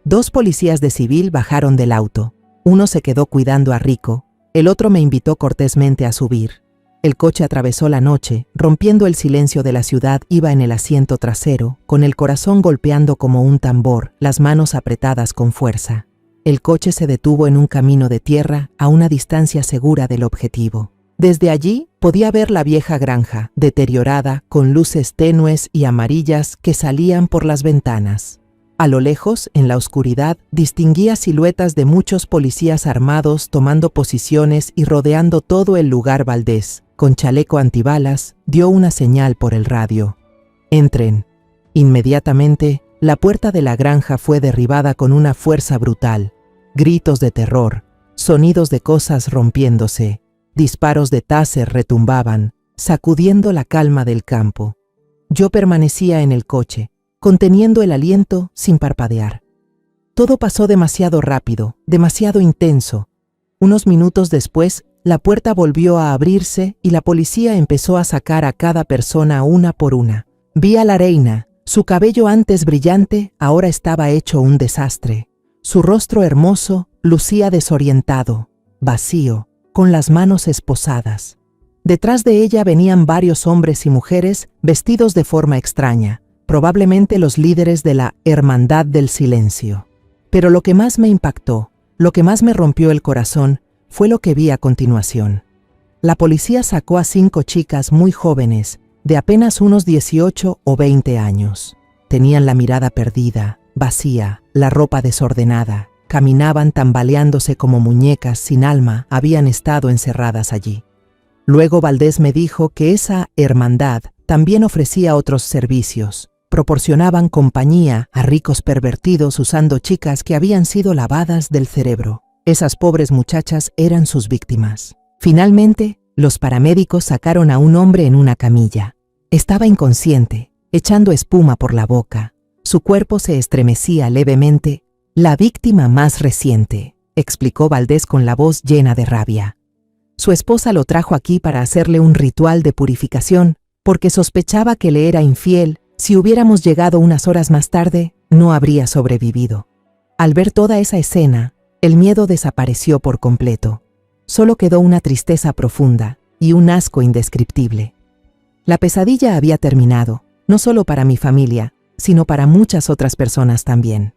2 policías de civil bajaron del auto. Uno se quedó cuidando a Rico, el otro me invitó cortésmente a subir. El coche atravesó la noche, rompiendo el silencio de la ciudad. Iba en el asiento trasero, con el corazón golpeando como un tambor, las manos apretadas con fuerza. El coche se detuvo en un camino de tierra, a una distancia segura del objetivo. Desde allí podía ver la vieja granja, deteriorada, con luces tenues y amarillas que salían por las ventanas. A lo lejos, en la oscuridad, distinguía siluetas de muchos policías armados tomando posiciones y rodeando todo el lugar. Valdés, con chaleco antibalas, dio una señal por el radio. «Entren». Inmediatamente, la puerta de la granja fue derribada con una fuerza brutal. Gritos de terror, sonidos de cosas rompiéndose, disparos de taser retumbaban, sacudiendo la calma del campo. Yo permanecía en el coche, conteniendo el aliento sin parpadear. Todo pasó demasiado rápido, demasiado intenso. Unos minutos después, la puerta volvió a abrirse y la policía empezó a sacar a cada persona una por una. Vi a la reina. Su cabello antes brillante ahora estaba hecho un desastre. Su rostro hermoso lucía desorientado, vacío, con las manos esposadas. Detrás de ella venían varios hombres y mujeres vestidos de forma extraña, probablemente los líderes de la Hermandad del Silencio. Pero lo que más me impactó, lo que más me rompió el corazón, fue lo que vi a continuación. La policía sacó a 5 chicas muy jóvenes, de apenas unos 18 o 20 años. Tenían la mirada perdida, vacía, la ropa desordenada, caminaban tambaleándose como muñecas sin alma, habían estado encerradas allí. Luego Valdés me dijo que esa hermandad también ofrecía otros servicios. Proporcionaban compañía a ricos pervertidos usando chicas que habían sido lavadas del cerebro. Esas pobres muchachas eran sus víctimas. Finalmente, los paramédicos sacaron a un hombre en una camilla. Estaba inconsciente, echando espuma por la boca. Su cuerpo se estremecía levemente. «La víctima más reciente», explicó Valdés con la voz llena de rabia. Su esposa lo trajo aquí para hacerle un ritual de purificación, porque sospechaba que le era infiel. Si hubiéramos llegado unas horas más tarde, no habría sobrevivido. Al ver toda esa escena, el miedo desapareció por completo. Solo quedó una tristeza profunda y un asco indescriptible. La pesadilla había terminado, no solo para mi familia, sino para muchas otras personas también.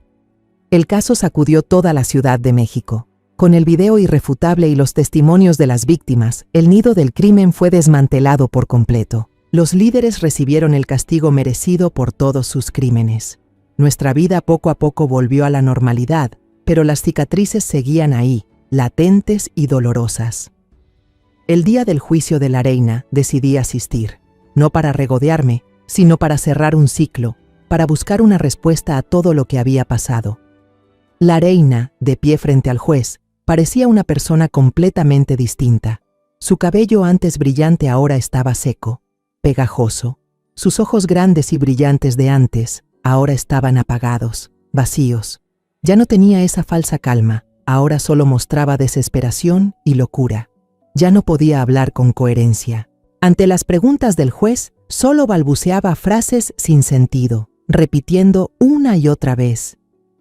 El caso sacudió toda la Ciudad de México. Con el video irrefutable y los testimonios de las víctimas, el nido del crimen fue desmantelado por completo. Los líderes recibieron el castigo merecido por todos sus crímenes. Nuestra vida poco a poco volvió a la normalidad, pero las cicatrices seguían ahí, latentes y dolorosas. El día del juicio de la reina decidí asistir, no para regodearme, sino para cerrar un ciclo, para buscar una respuesta a todo lo que había pasado. La reina, de pie frente al juez, parecía una persona completamente distinta. Su cabello antes brillante ahora estaba seco, pegajoso. Sus ojos grandes y brillantes de antes ahora estaban apagados, vacíos. Ya no tenía esa falsa calma, ahora solo mostraba desesperación y locura. Ya no podía hablar con coherencia. Ante las preguntas del juez, solo balbuceaba frases sin sentido, repitiendo una y otra vez: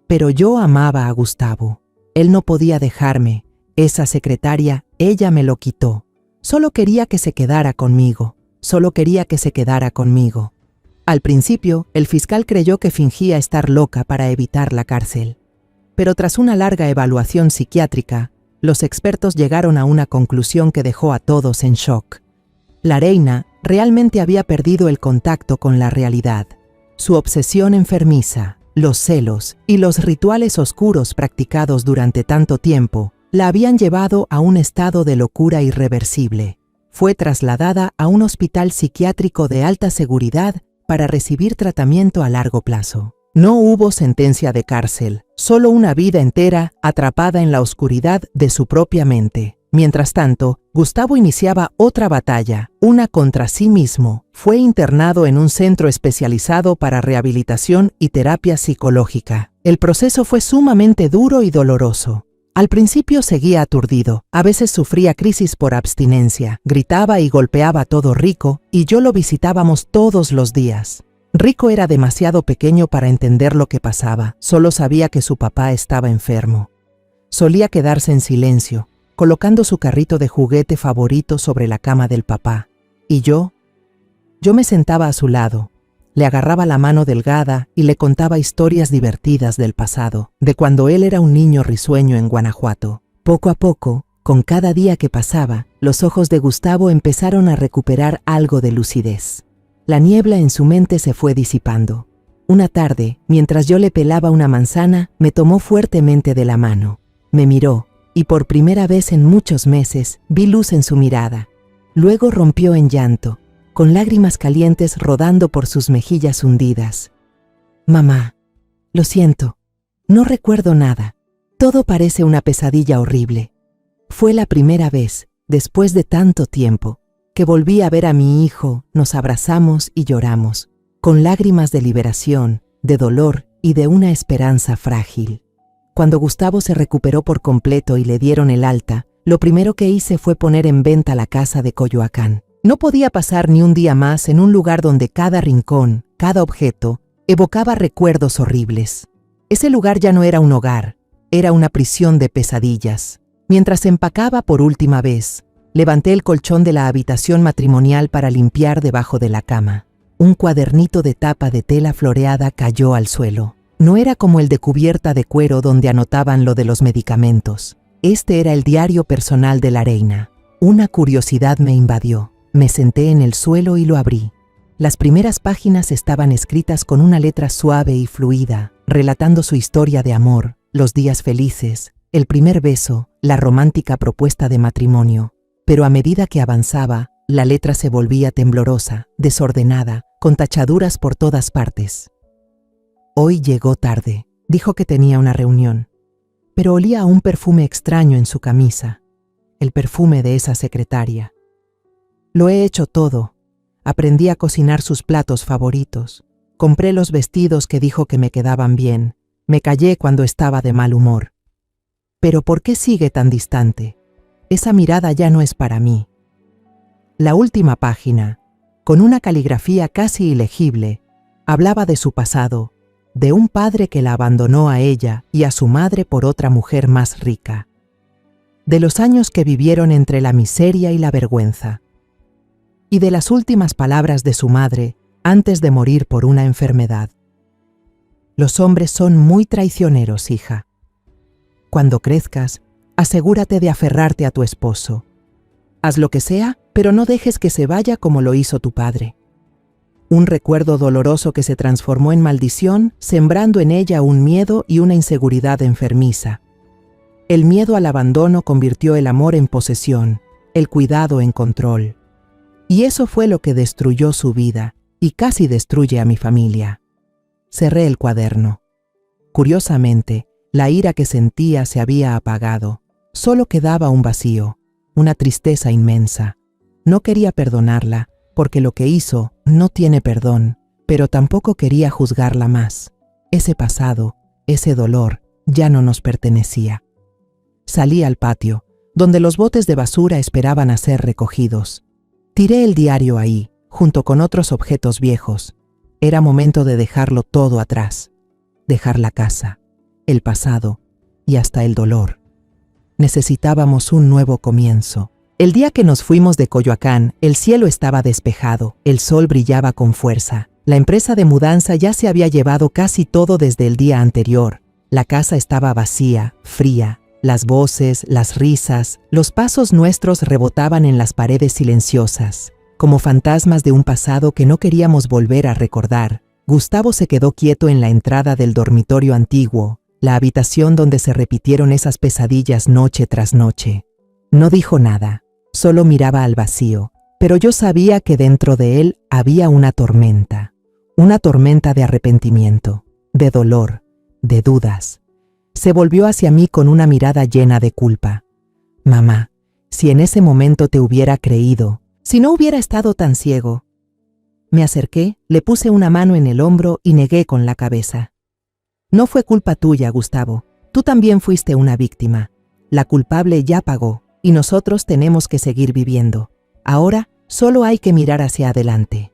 «Pero yo amaba a Gustavo. Él no podía dejarme. Esa secretaria, ella me lo quitó. Solo quería que se quedara conmigo. Solo quería que se quedara conmigo». Al principio, el fiscal creyó que fingía estar loca para evitar la cárcel. Pero tras una larga evaluación psiquiátrica, los expertos llegaron a una conclusión que dejó a todos en shock. La reina realmente había perdido el contacto con la realidad. Su obsesión enfermiza, los celos y los rituales oscuros practicados durante tanto tiempo la habían llevado a un estado de locura irreversible. Fue trasladada a un hospital psiquiátrico de alta seguridad para recibir tratamiento a largo plazo. No hubo sentencia de cárcel, solo una vida entera atrapada en la oscuridad de su propia mente. Mientras tanto, Gustavo iniciaba otra batalla, una contra sí mismo. Fue internado en un centro especializado para rehabilitación y terapia psicológica. El proceso fue sumamente duro y doloroso. Al principio seguía aturdido, a veces sufría crisis por abstinencia, gritaba y golpeaba a todo Rico, y yo lo visitábamos todos los días. Rico era demasiado pequeño para entender lo que pasaba, solo sabía que su papá estaba enfermo. Solía quedarse en silencio, colocando su carrito de juguete favorito sobre la cama del papá. Y yo me sentaba a su lado, le agarraba la mano delgada y le contaba historias divertidas del pasado, de cuando él era un niño risueño en Guanajuato. Poco a poco, con cada día que pasaba, los ojos de Gustavo empezaron a recuperar algo de lucidez. La niebla en su mente se fue disipando. Una tarde, mientras yo le pelaba una manzana, me tomó fuertemente de la mano. Me miró, y por primera vez en muchos meses vi luz en su mirada. Luego rompió en llanto, con lágrimas calientes rodando por sus mejillas hundidas. Mamá, lo siento, no recuerdo nada. Todo parece una pesadilla horrible. Fue la primera vez, después de tanto tiempo, que volví a ver a mi hijo, nos abrazamos y lloramos, con lágrimas de liberación, de dolor y de una esperanza frágil. Cuando Gustavo se recuperó por completo y le dieron el alta, lo primero que hice fue poner en venta la casa de Coyoacán. No podía pasar ni un día más en un lugar donde cada rincón, cada objeto, evocaba recuerdos horribles. Ese lugar ya no era un hogar, era una prisión de pesadillas. Mientras empacaba por última vez, levanté el colchón de la habitación matrimonial para limpiar debajo de la cama. Un cuadernito de tapa de tela floreada cayó al suelo. No era como el de cubierta de cuero donde anotaban lo de los medicamentos. Este era el diario personal de la reina. Una curiosidad me invadió. Me senté en el suelo y lo abrí. Las primeras páginas estaban escritas con una letra suave y fluida, relatando su historia de amor, los días felices, el primer beso, la romántica propuesta de matrimonio. Pero a medida que avanzaba, la letra se volvía temblorosa, desordenada, con tachaduras por todas partes. Hoy llegó tarde. Dijo que tenía una reunión, pero olía a un perfume extraño en su camisa, el perfume de esa secretaria. Lo he hecho todo. Aprendí a cocinar sus platos favoritos. Compré los vestidos que dijo que me quedaban bien. Me callé cuando estaba de mal humor. Pero ¿por qué sigue tan distante? Esa mirada ya no es para mí. La última página, con una caligrafía casi ilegible, hablaba de su pasado, de un padre que la abandonó a ella y a su madre por otra mujer más rica, de los años que vivieron entre la miseria y la vergüenza, y de las últimas palabras de su madre antes de morir por una enfermedad. Los hombres son muy traicioneros, hija. Cuando crezcas, asegúrate de aferrarte a tu esposo. Haz lo que sea, pero no dejes que se vaya como lo hizo tu padre. Un recuerdo doloroso que se transformó en maldición, sembrando en ella un miedo y una inseguridad enfermiza. El miedo al abandono convirtió el amor en posesión, el cuidado en control. Y eso fue lo que destruyó su vida y casi destruye a mi familia. Cerré el cuaderno. Curiosamente, la ira que sentía se había apagado. Solo quedaba un vacío, una tristeza inmensa. No quería perdonarla, porque lo que hizo no tiene perdón, pero tampoco quería juzgarla más. Ese pasado, ese dolor, ya no nos pertenecía. Salí al patio, donde los botes de basura esperaban a ser recogidos. Tiré el diario ahí, junto con otros objetos viejos. Era momento de dejarlo todo atrás. Dejar la casa, el pasado y hasta el dolor. Necesitábamos un nuevo comienzo. El día que nos fuimos de Coyoacán, el cielo estaba despejado, el sol brillaba con fuerza. La empresa de mudanza ya se había llevado casi todo desde el día anterior. La casa estaba vacía, fría. Las voces, las risas, los pasos nuestros rebotaban en las paredes silenciosas, como fantasmas de un pasado que no queríamos volver a recordar. Gustavo se quedó quieto en la entrada del dormitorio antiguo, la habitación donde se repitieron esas pesadillas noche tras noche. No dijo nada, solo miraba al vacío, pero yo sabía que dentro de él había una tormenta de arrepentimiento, de dolor, de dudas. Se volvió hacia mí con una mirada llena de culpa. Mamá, si en ese momento te hubiera creído, si no hubiera estado tan ciego. Me acerqué, le puse una mano en el hombro y negué con la cabeza. No fue culpa tuya, Gustavo. Tú también fuiste una víctima. La culpable ya pagó y nosotros tenemos que seguir viviendo. Ahora solo hay que mirar hacia adelante.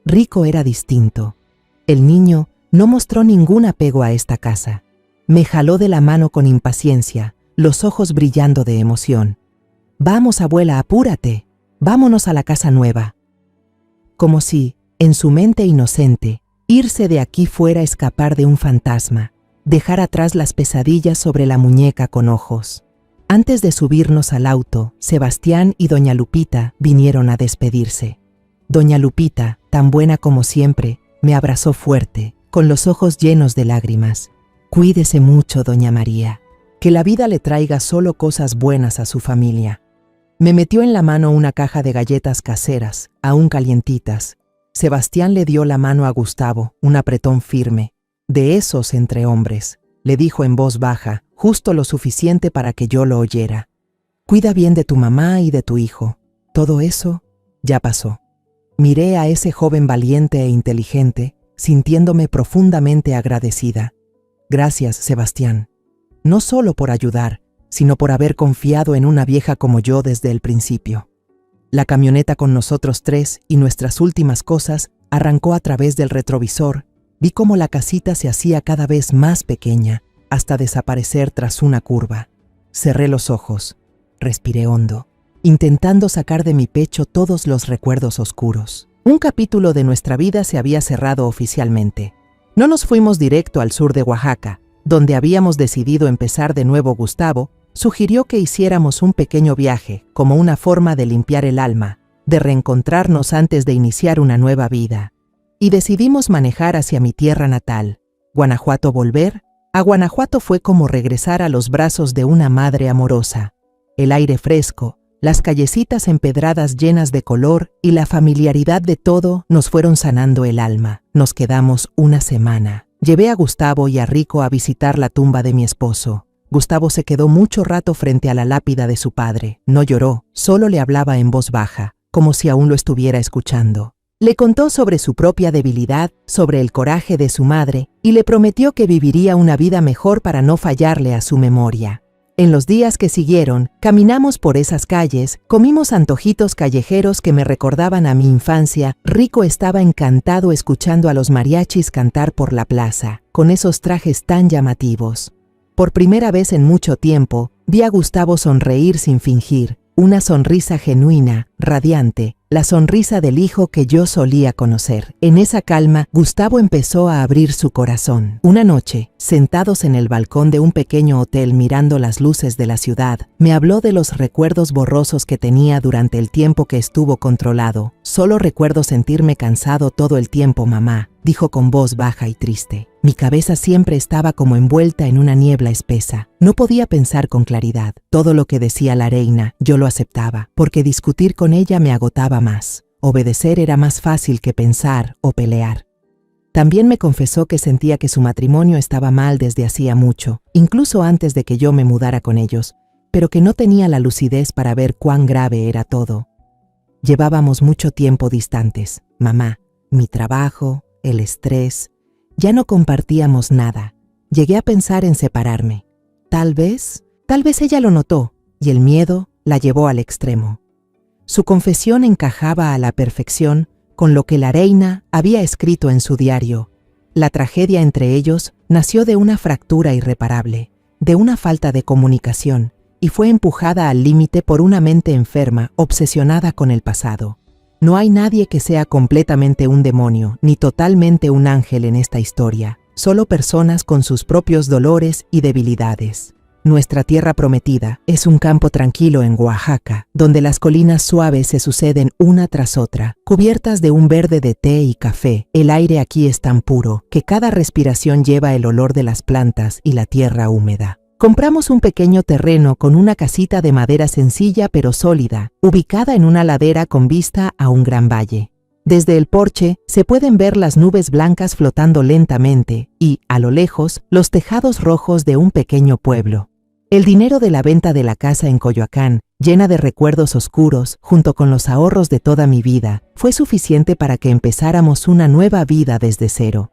Rico era distinto. El niño no mostró ningún apego a esta casa. Me jaló de la mano con impaciencia, los ojos brillando de emoción. «Vamos, abuela, apúrate. Vámonos a la casa nueva». Como si, en su mente inocente, irse de aquí fuera escapar de un fantasma, dejar atrás las pesadillas sobre la muñeca con ojos. Antes de subirnos al auto, Sebastián y doña Lupita vinieron a despedirse. Doña Lupita, tan buena como siempre, me abrazó fuerte, con los ojos llenos de lágrimas. «Cuídese mucho, doña María. Que la vida le traiga solo cosas buenas a su familia». Me metió en la mano una caja de galletas caseras, aún calientitas. Sebastián le dio la mano a Gustavo, un apretón firme. «De esos entre hombres», le dijo en voz baja, justo lo suficiente para que yo lo oyera. «Cuida bien de tu mamá y de tu hijo. Todo eso ya pasó». Miré a ese joven valiente e inteligente, sintiéndome profundamente agradecida. «Gracias, Sebastián. No solo por ayudar, sino por haber confiado en una vieja como yo desde el principio». La camioneta con nosotros tres y nuestras últimas cosas arrancó a través del retrovisor. Vi cómo la casita se hacía cada vez más pequeña, hasta desaparecer tras una curva. Cerré los ojos, respiré hondo, intentando sacar de mi pecho todos los recuerdos oscuros. Un capítulo de nuestra vida se había cerrado oficialmente. No nos fuimos directo al sur de Oaxaca, donde habíamos decidido empezar de nuevo. Gustavo sugirió que hiciéramos un pequeño viaje, como una forma de limpiar el alma, de reencontrarnos antes de iniciar una nueva vida. Y decidimos manejar hacia mi tierra natal, Guanajuato. Volver a Guanajuato fue como regresar a los brazos de una madre amorosa. El aire fresco, las callecitas empedradas llenas de color y la familiaridad de todo nos fueron sanando el alma. Nos quedamos una semana. Llevé a Gustavo y a Rico a visitar la tumba de mi esposo. Gustavo se quedó mucho rato frente a la lápida de su padre. No lloró, solo le hablaba en voz baja, como si aún lo estuviera escuchando. Le contó sobre su propia debilidad, sobre el coraje de su madre, y le prometió que viviría una vida mejor para no fallarle a su memoria. En los días que siguieron, caminamos por esas calles, comimos antojitos callejeros que me recordaban a mi infancia. Rico estaba encantado escuchando a los mariachis cantar por la plaza, con esos trajes tan llamativos. Por primera vez en mucho tiempo, vi a Gustavo sonreír sin fingir, una sonrisa genuina, radiante, la sonrisa del hijo que yo solía conocer. En esa calma, Gustavo empezó a abrir su corazón. Una noche, sentados en el balcón de un pequeño hotel mirando las luces de la ciudad, me habló de los recuerdos borrosos que tenía durante el tiempo que estuvo controlado. «Solo recuerdo sentirme cansado todo el tiempo, mamá», dijo con voz baja y triste. Mi cabeza siempre estaba como envuelta en una niebla espesa. No podía pensar con claridad. Todo lo que decía la reina, yo lo aceptaba, porque discutir con ella me agotaba más. Obedecer era más fácil que pensar o pelear. También me confesó que sentía que su matrimonio estaba mal desde hacía mucho, incluso antes de que yo me mudara con ellos, pero que no tenía la lucidez para ver cuán grave era todo. Llevábamos mucho tiempo distantes. Mamá, mi trabajo, el estrés. Ya no compartíamos nada. Llegué a pensar en separarme. Tal vez ella lo notó, y el miedo la llevó al extremo. Su confesión encajaba a la perfección con lo que la reina había escrito en su diario. La tragedia entre ellos nació de una fractura irreparable, de una falta de comunicación, y fue empujada al límite por una mente enferma, obsesionada con el pasado. No hay nadie que sea completamente un demonio, ni totalmente un ángel en esta historia, solo personas con sus propios dolores y debilidades. Nuestra tierra prometida es un campo tranquilo en Oaxaca, donde las colinas suaves se suceden una tras otra, cubiertas de un verde de té y café. El aire aquí es tan puro que cada respiración lleva el olor de las plantas y la tierra húmeda. Compramos un pequeño terreno con una casita de madera sencilla pero sólida, ubicada en una ladera con vista a un gran valle. Desde el porche se pueden ver las nubes blancas flotando lentamente y, a lo lejos, los tejados rojos de un pequeño pueblo. El dinero de la venta de la casa en Coyoacán, llena de recuerdos oscuros, junto con los ahorros de toda mi vida, fue suficiente para que empezáramos una nueva vida desde cero.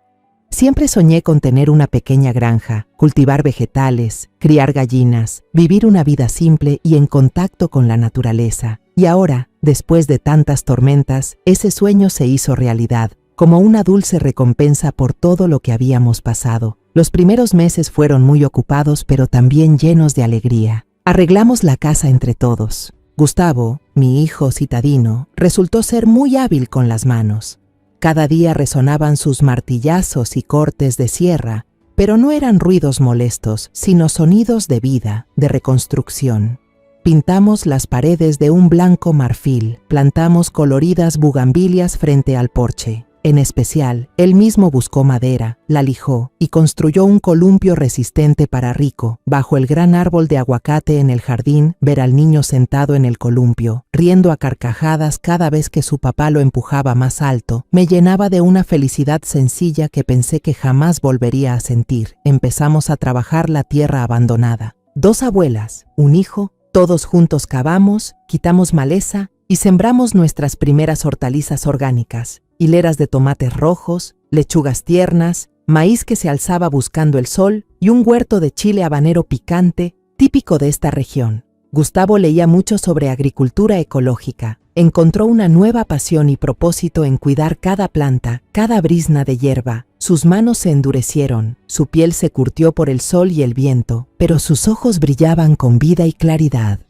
Siempre soñé con tener una pequeña granja, cultivar vegetales, criar gallinas, vivir una vida simple y en contacto con la naturaleza. Y ahora, después de tantas tormentas, ese sueño se hizo realidad, como una dulce recompensa por todo lo que habíamos pasado. Los primeros meses fueron muy ocupados, pero también llenos de alegría. Arreglamos la casa entre todos. Gustavo, mi hijo citadino, resultó ser muy hábil con las manos. Cada día resonaban sus martillazos y cortes de sierra, pero no eran ruidos molestos, sino sonidos de vida, de reconstrucción. Pintamos las paredes de un blanco marfil, plantamos coloridas bugambilias frente al porche. En especial, él mismo buscó madera, la lijó y construyó un columpio resistente para Rico. Bajo el gran árbol de aguacate en el jardín, ver al niño sentado en el columpio, riendo a carcajadas cada vez que su papá lo empujaba más alto, me llenaba de una felicidad sencilla que pensé que jamás volvería a sentir. Empezamos a trabajar la tierra abandonada. 2 abuelas, un hijo, todos juntos cavamos, quitamos maleza y sembramos nuestras primeras hortalizas orgánicas. Hileras de tomates rojos, lechugas tiernas, maíz que se alzaba buscando el sol y un huerto de chile habanero picante, típico de esta región. Gustavo leía mucho sobre agricultura ecológica. Encontró una nueva pasión y propósito en cuidar cada planta, cada brizna de hierba. Sus manos se endurecieron, su piel se curtió por el sol y el viento, pero sus ojos brillaban con vida y claridad.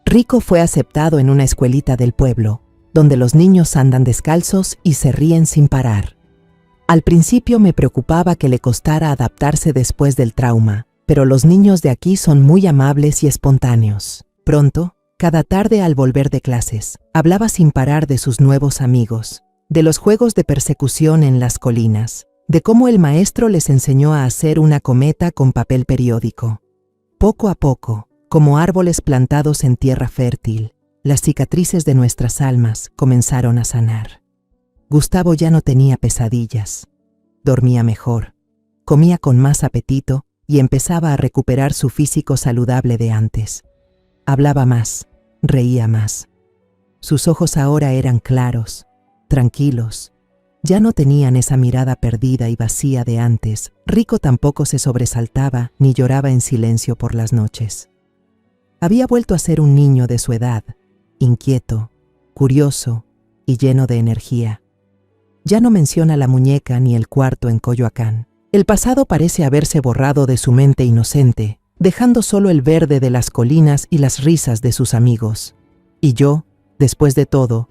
Rico fue aceptado en una escuelita del pueblo, donde los niños andan descalzos y se ríen sin parar. Al principio me preocupaba que le costara adaptarse después del trauma, pero los niños de aquí son muy amables y espontáneos. Pronto, cada tarde al volver de clases, hablaba sin parar de sus nuevos amigos, de los juegos de persecución en las colinas, de cómo el maestro les enseñó a hacer una cometa con papel periódico. Poco a poco, como árboles plantados en tierra fértil, las cicatrices de nuestras almas comenzaron a sanar. Gustavo ya no tenía pesadillas, dormía mejor, comía con más apetito y empezaba a recuperar su físico saludable de antes. Hablaba más, reía más. Sus ojos ahora eran claros, tranquilos. Ya no tenían esa mirada perdida y vacía de antes. Rico tampoco se sobresaltaba ni lloraba en silencio por las noches. Había vuelto a ser un niño de su edad, inquieto, curioso y lleno de energía. Ya no menciona la muñeca ni el cuarto en Coyoacán. El pasado parece haberse borrado de su mente inocente, dejando solo el verde de las colinas y las risas de sus amigos. Y yo, después de todo,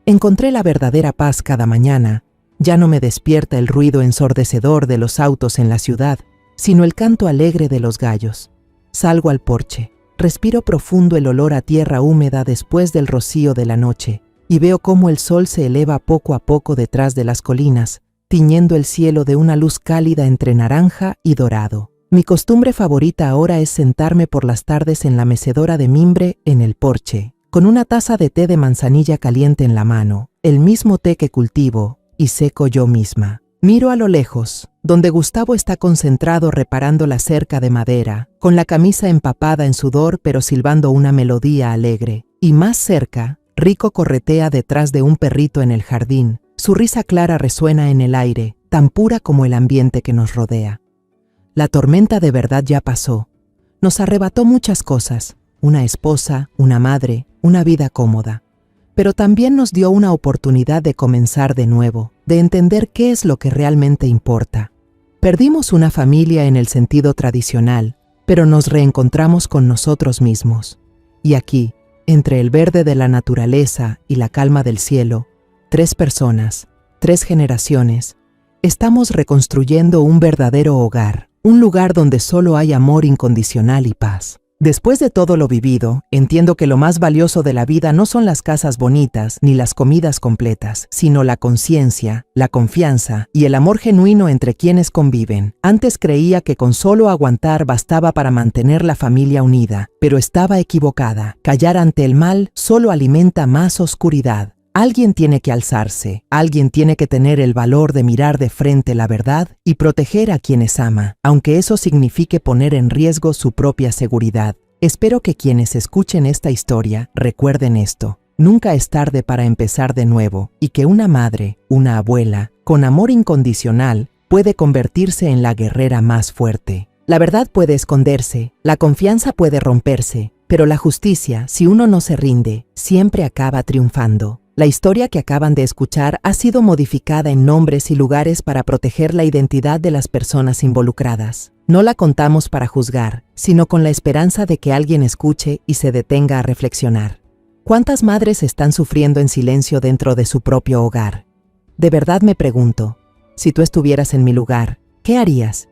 encontré la verdadera paz cada mañana. Ya no me despierta el ruido ensordecedor de los autos en la ciudad, sino el canto alegre de los gallos. Salgo al porche. Respiro profundo el olor a tierra húmeda después del rocío de la noche y veo cómo el sol se eleva poco a poco detrás de las colinas, tiñendo el cielo de una luz cálida entre naranja y dorado. Mi costumbre favorita ahora es sentarme por las tardes en la mecedora de mimbre en el porche, con una taza de té de manzanilla caliente en la mano, el mismo té que cultivo y seco yo misma. Miro a lo lejos, donde Gustavo está concentrado reparando la cerca de madera, con la camisa empapada en sudor pero silbando una melodía alegre. Y más cerca, Rico corretea detrás de un perrito en el jardín. Su risa clara resuena en el aire, tan pura como el ambiente que nos rodea. La tormenta de verdad ya pasó. Nos arrebató muchas cosas, una esposa, una madre, una vida cómoda. Pero también nos dio una oportunidad de comenzar de nuevo, de entender qué es lo que realmente importa. Perdimos una familia en el sentido tradicional, pero nos reencontramos con nosotros mismos. Y aquí, entre el verde de la naturaleza y la calma del cielo, 3 personas, 3 generaciones, estamos reconstruyendo un verdadero hogar, un lugar donde solo hay amor incondicional y paz. Después de todo lo vivido, entiendo que lo más valioso de la vida no son las casas bonitas ni las comidas completas, sino la conciencia, la confianza y el amor genuino entre quienes conviven. Antes creía que con solo aguantar bastaba para mantener la familia unida, pero estaba equivocada. Callar ante el mal solo alimenta más oscuridad. Alguien tiene que alzarse, alguien tiene que tener el valor de mirar de frente la verdad y proteger a quienes ama, aunque eso signifique poner en riesgo su propia seguridad. Espero que quienes escuchen esta historia recuerden esto. Nunca es tarde para empezar de nuevo y que una madre, una abuela, con amor incondicional, puede convertirse en la guerrera más fuerte. La verdad puede esconderse, la confianza puede romperse, pero la justicia, si uno no se rinde, siempre acaba triunfando. La historia que acaban de escuchar ha sido modificada en nombres y lugares para proteger la identidad de las personas involucradas. No la contamos para juzgar, sino con la esperanza de que alguien escuche y se detenga a reflexionar. ¿Cuántas madres están sufriendo en silencio dentro de su propio hogar? De verdad me pregunto, si tú estuvieras en mi lugar, ¿qué harías?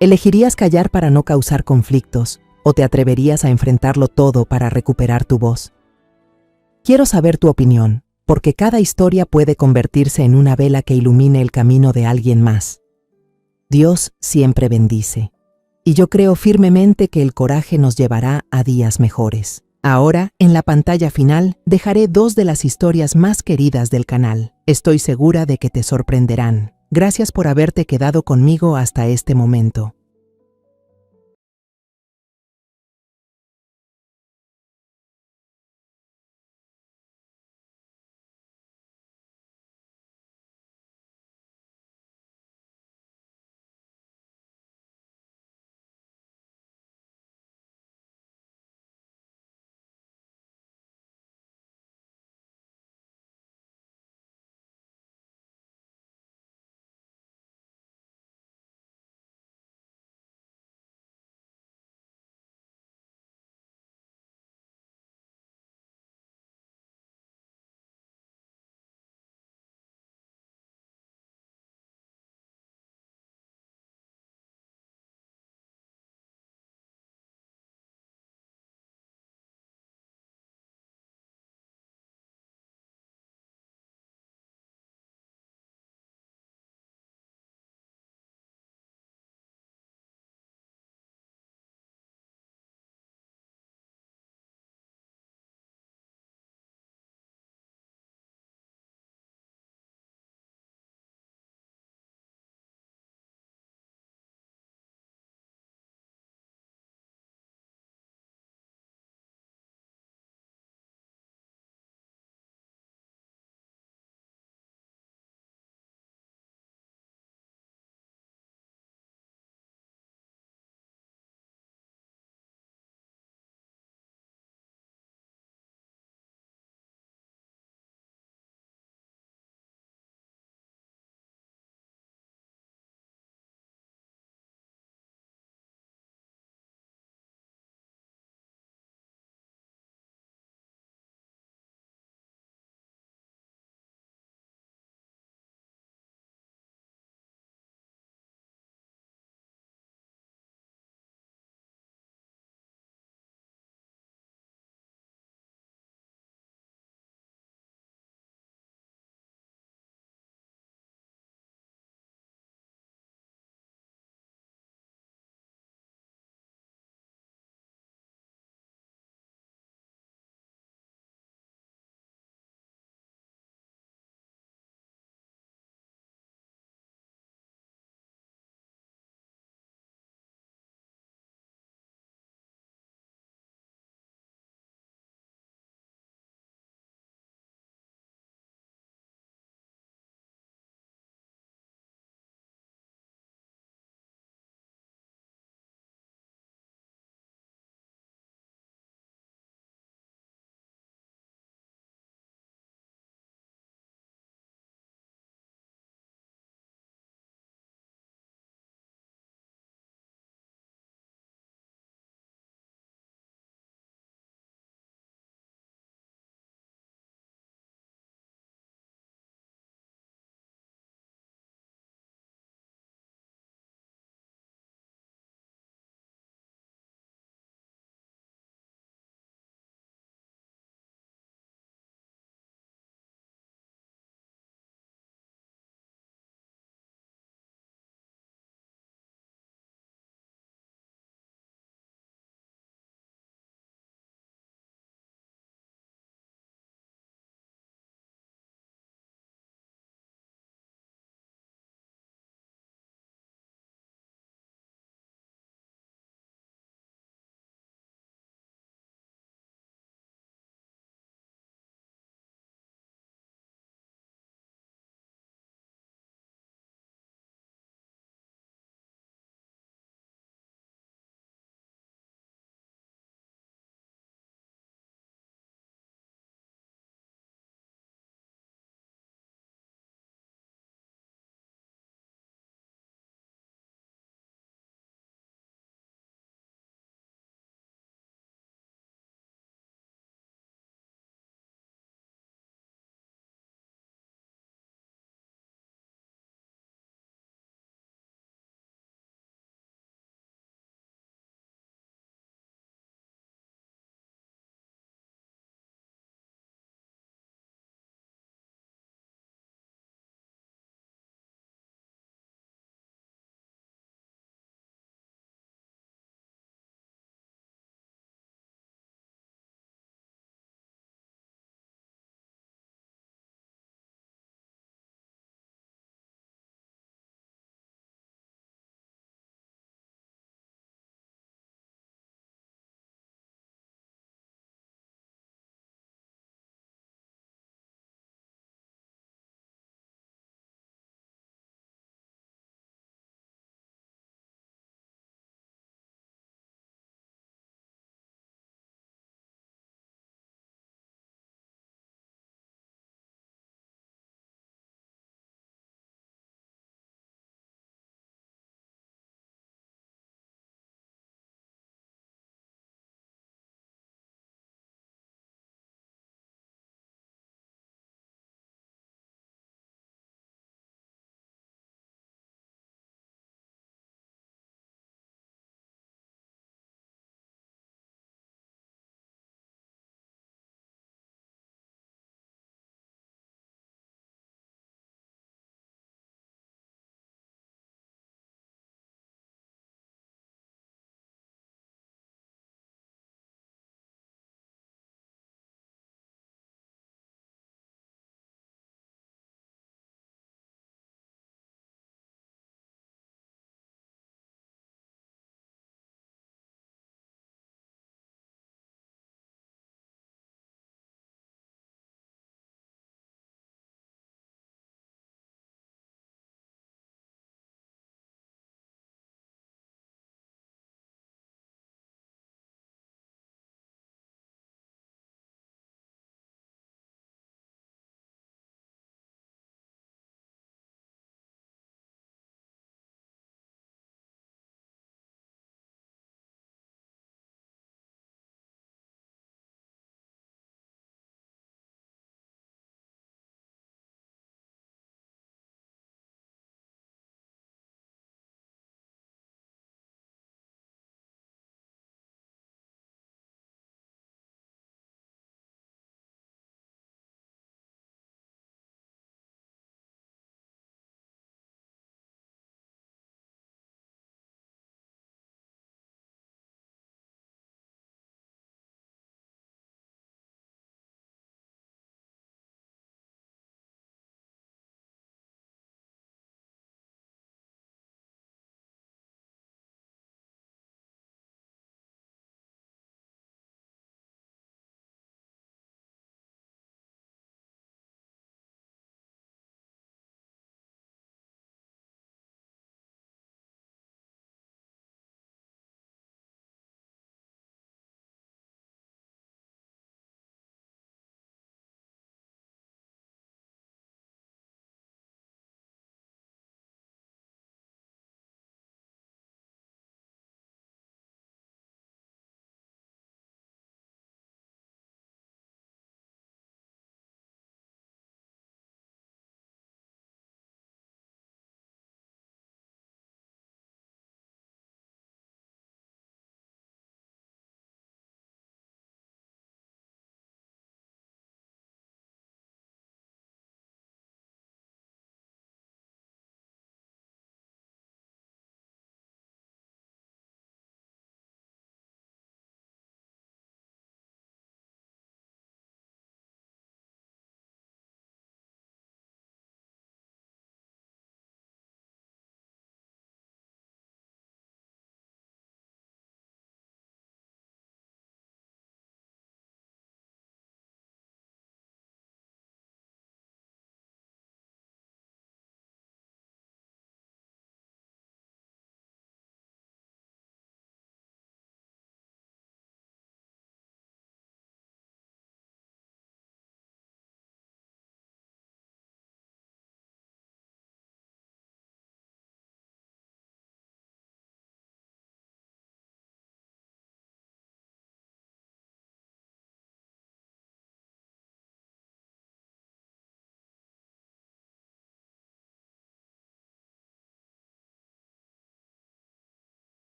¿Elegirías callar para no causar conflictos o te atreverías a enfrentarlo todo para recuperar tu voz? Quiero saber tu opinión, porque cada historia puede convertirse en una vela que ilumine el camino de alguien más. Dios siempre bendice, y yo creo firmemente que el coraje nos llevará a días mejores. Ahora, en la pantalla final, dejaré 2 de las historias más queridas del canal. Estoy segura de que te sorprenderán. Gracias por haberte quedado conmigo hasta este momento.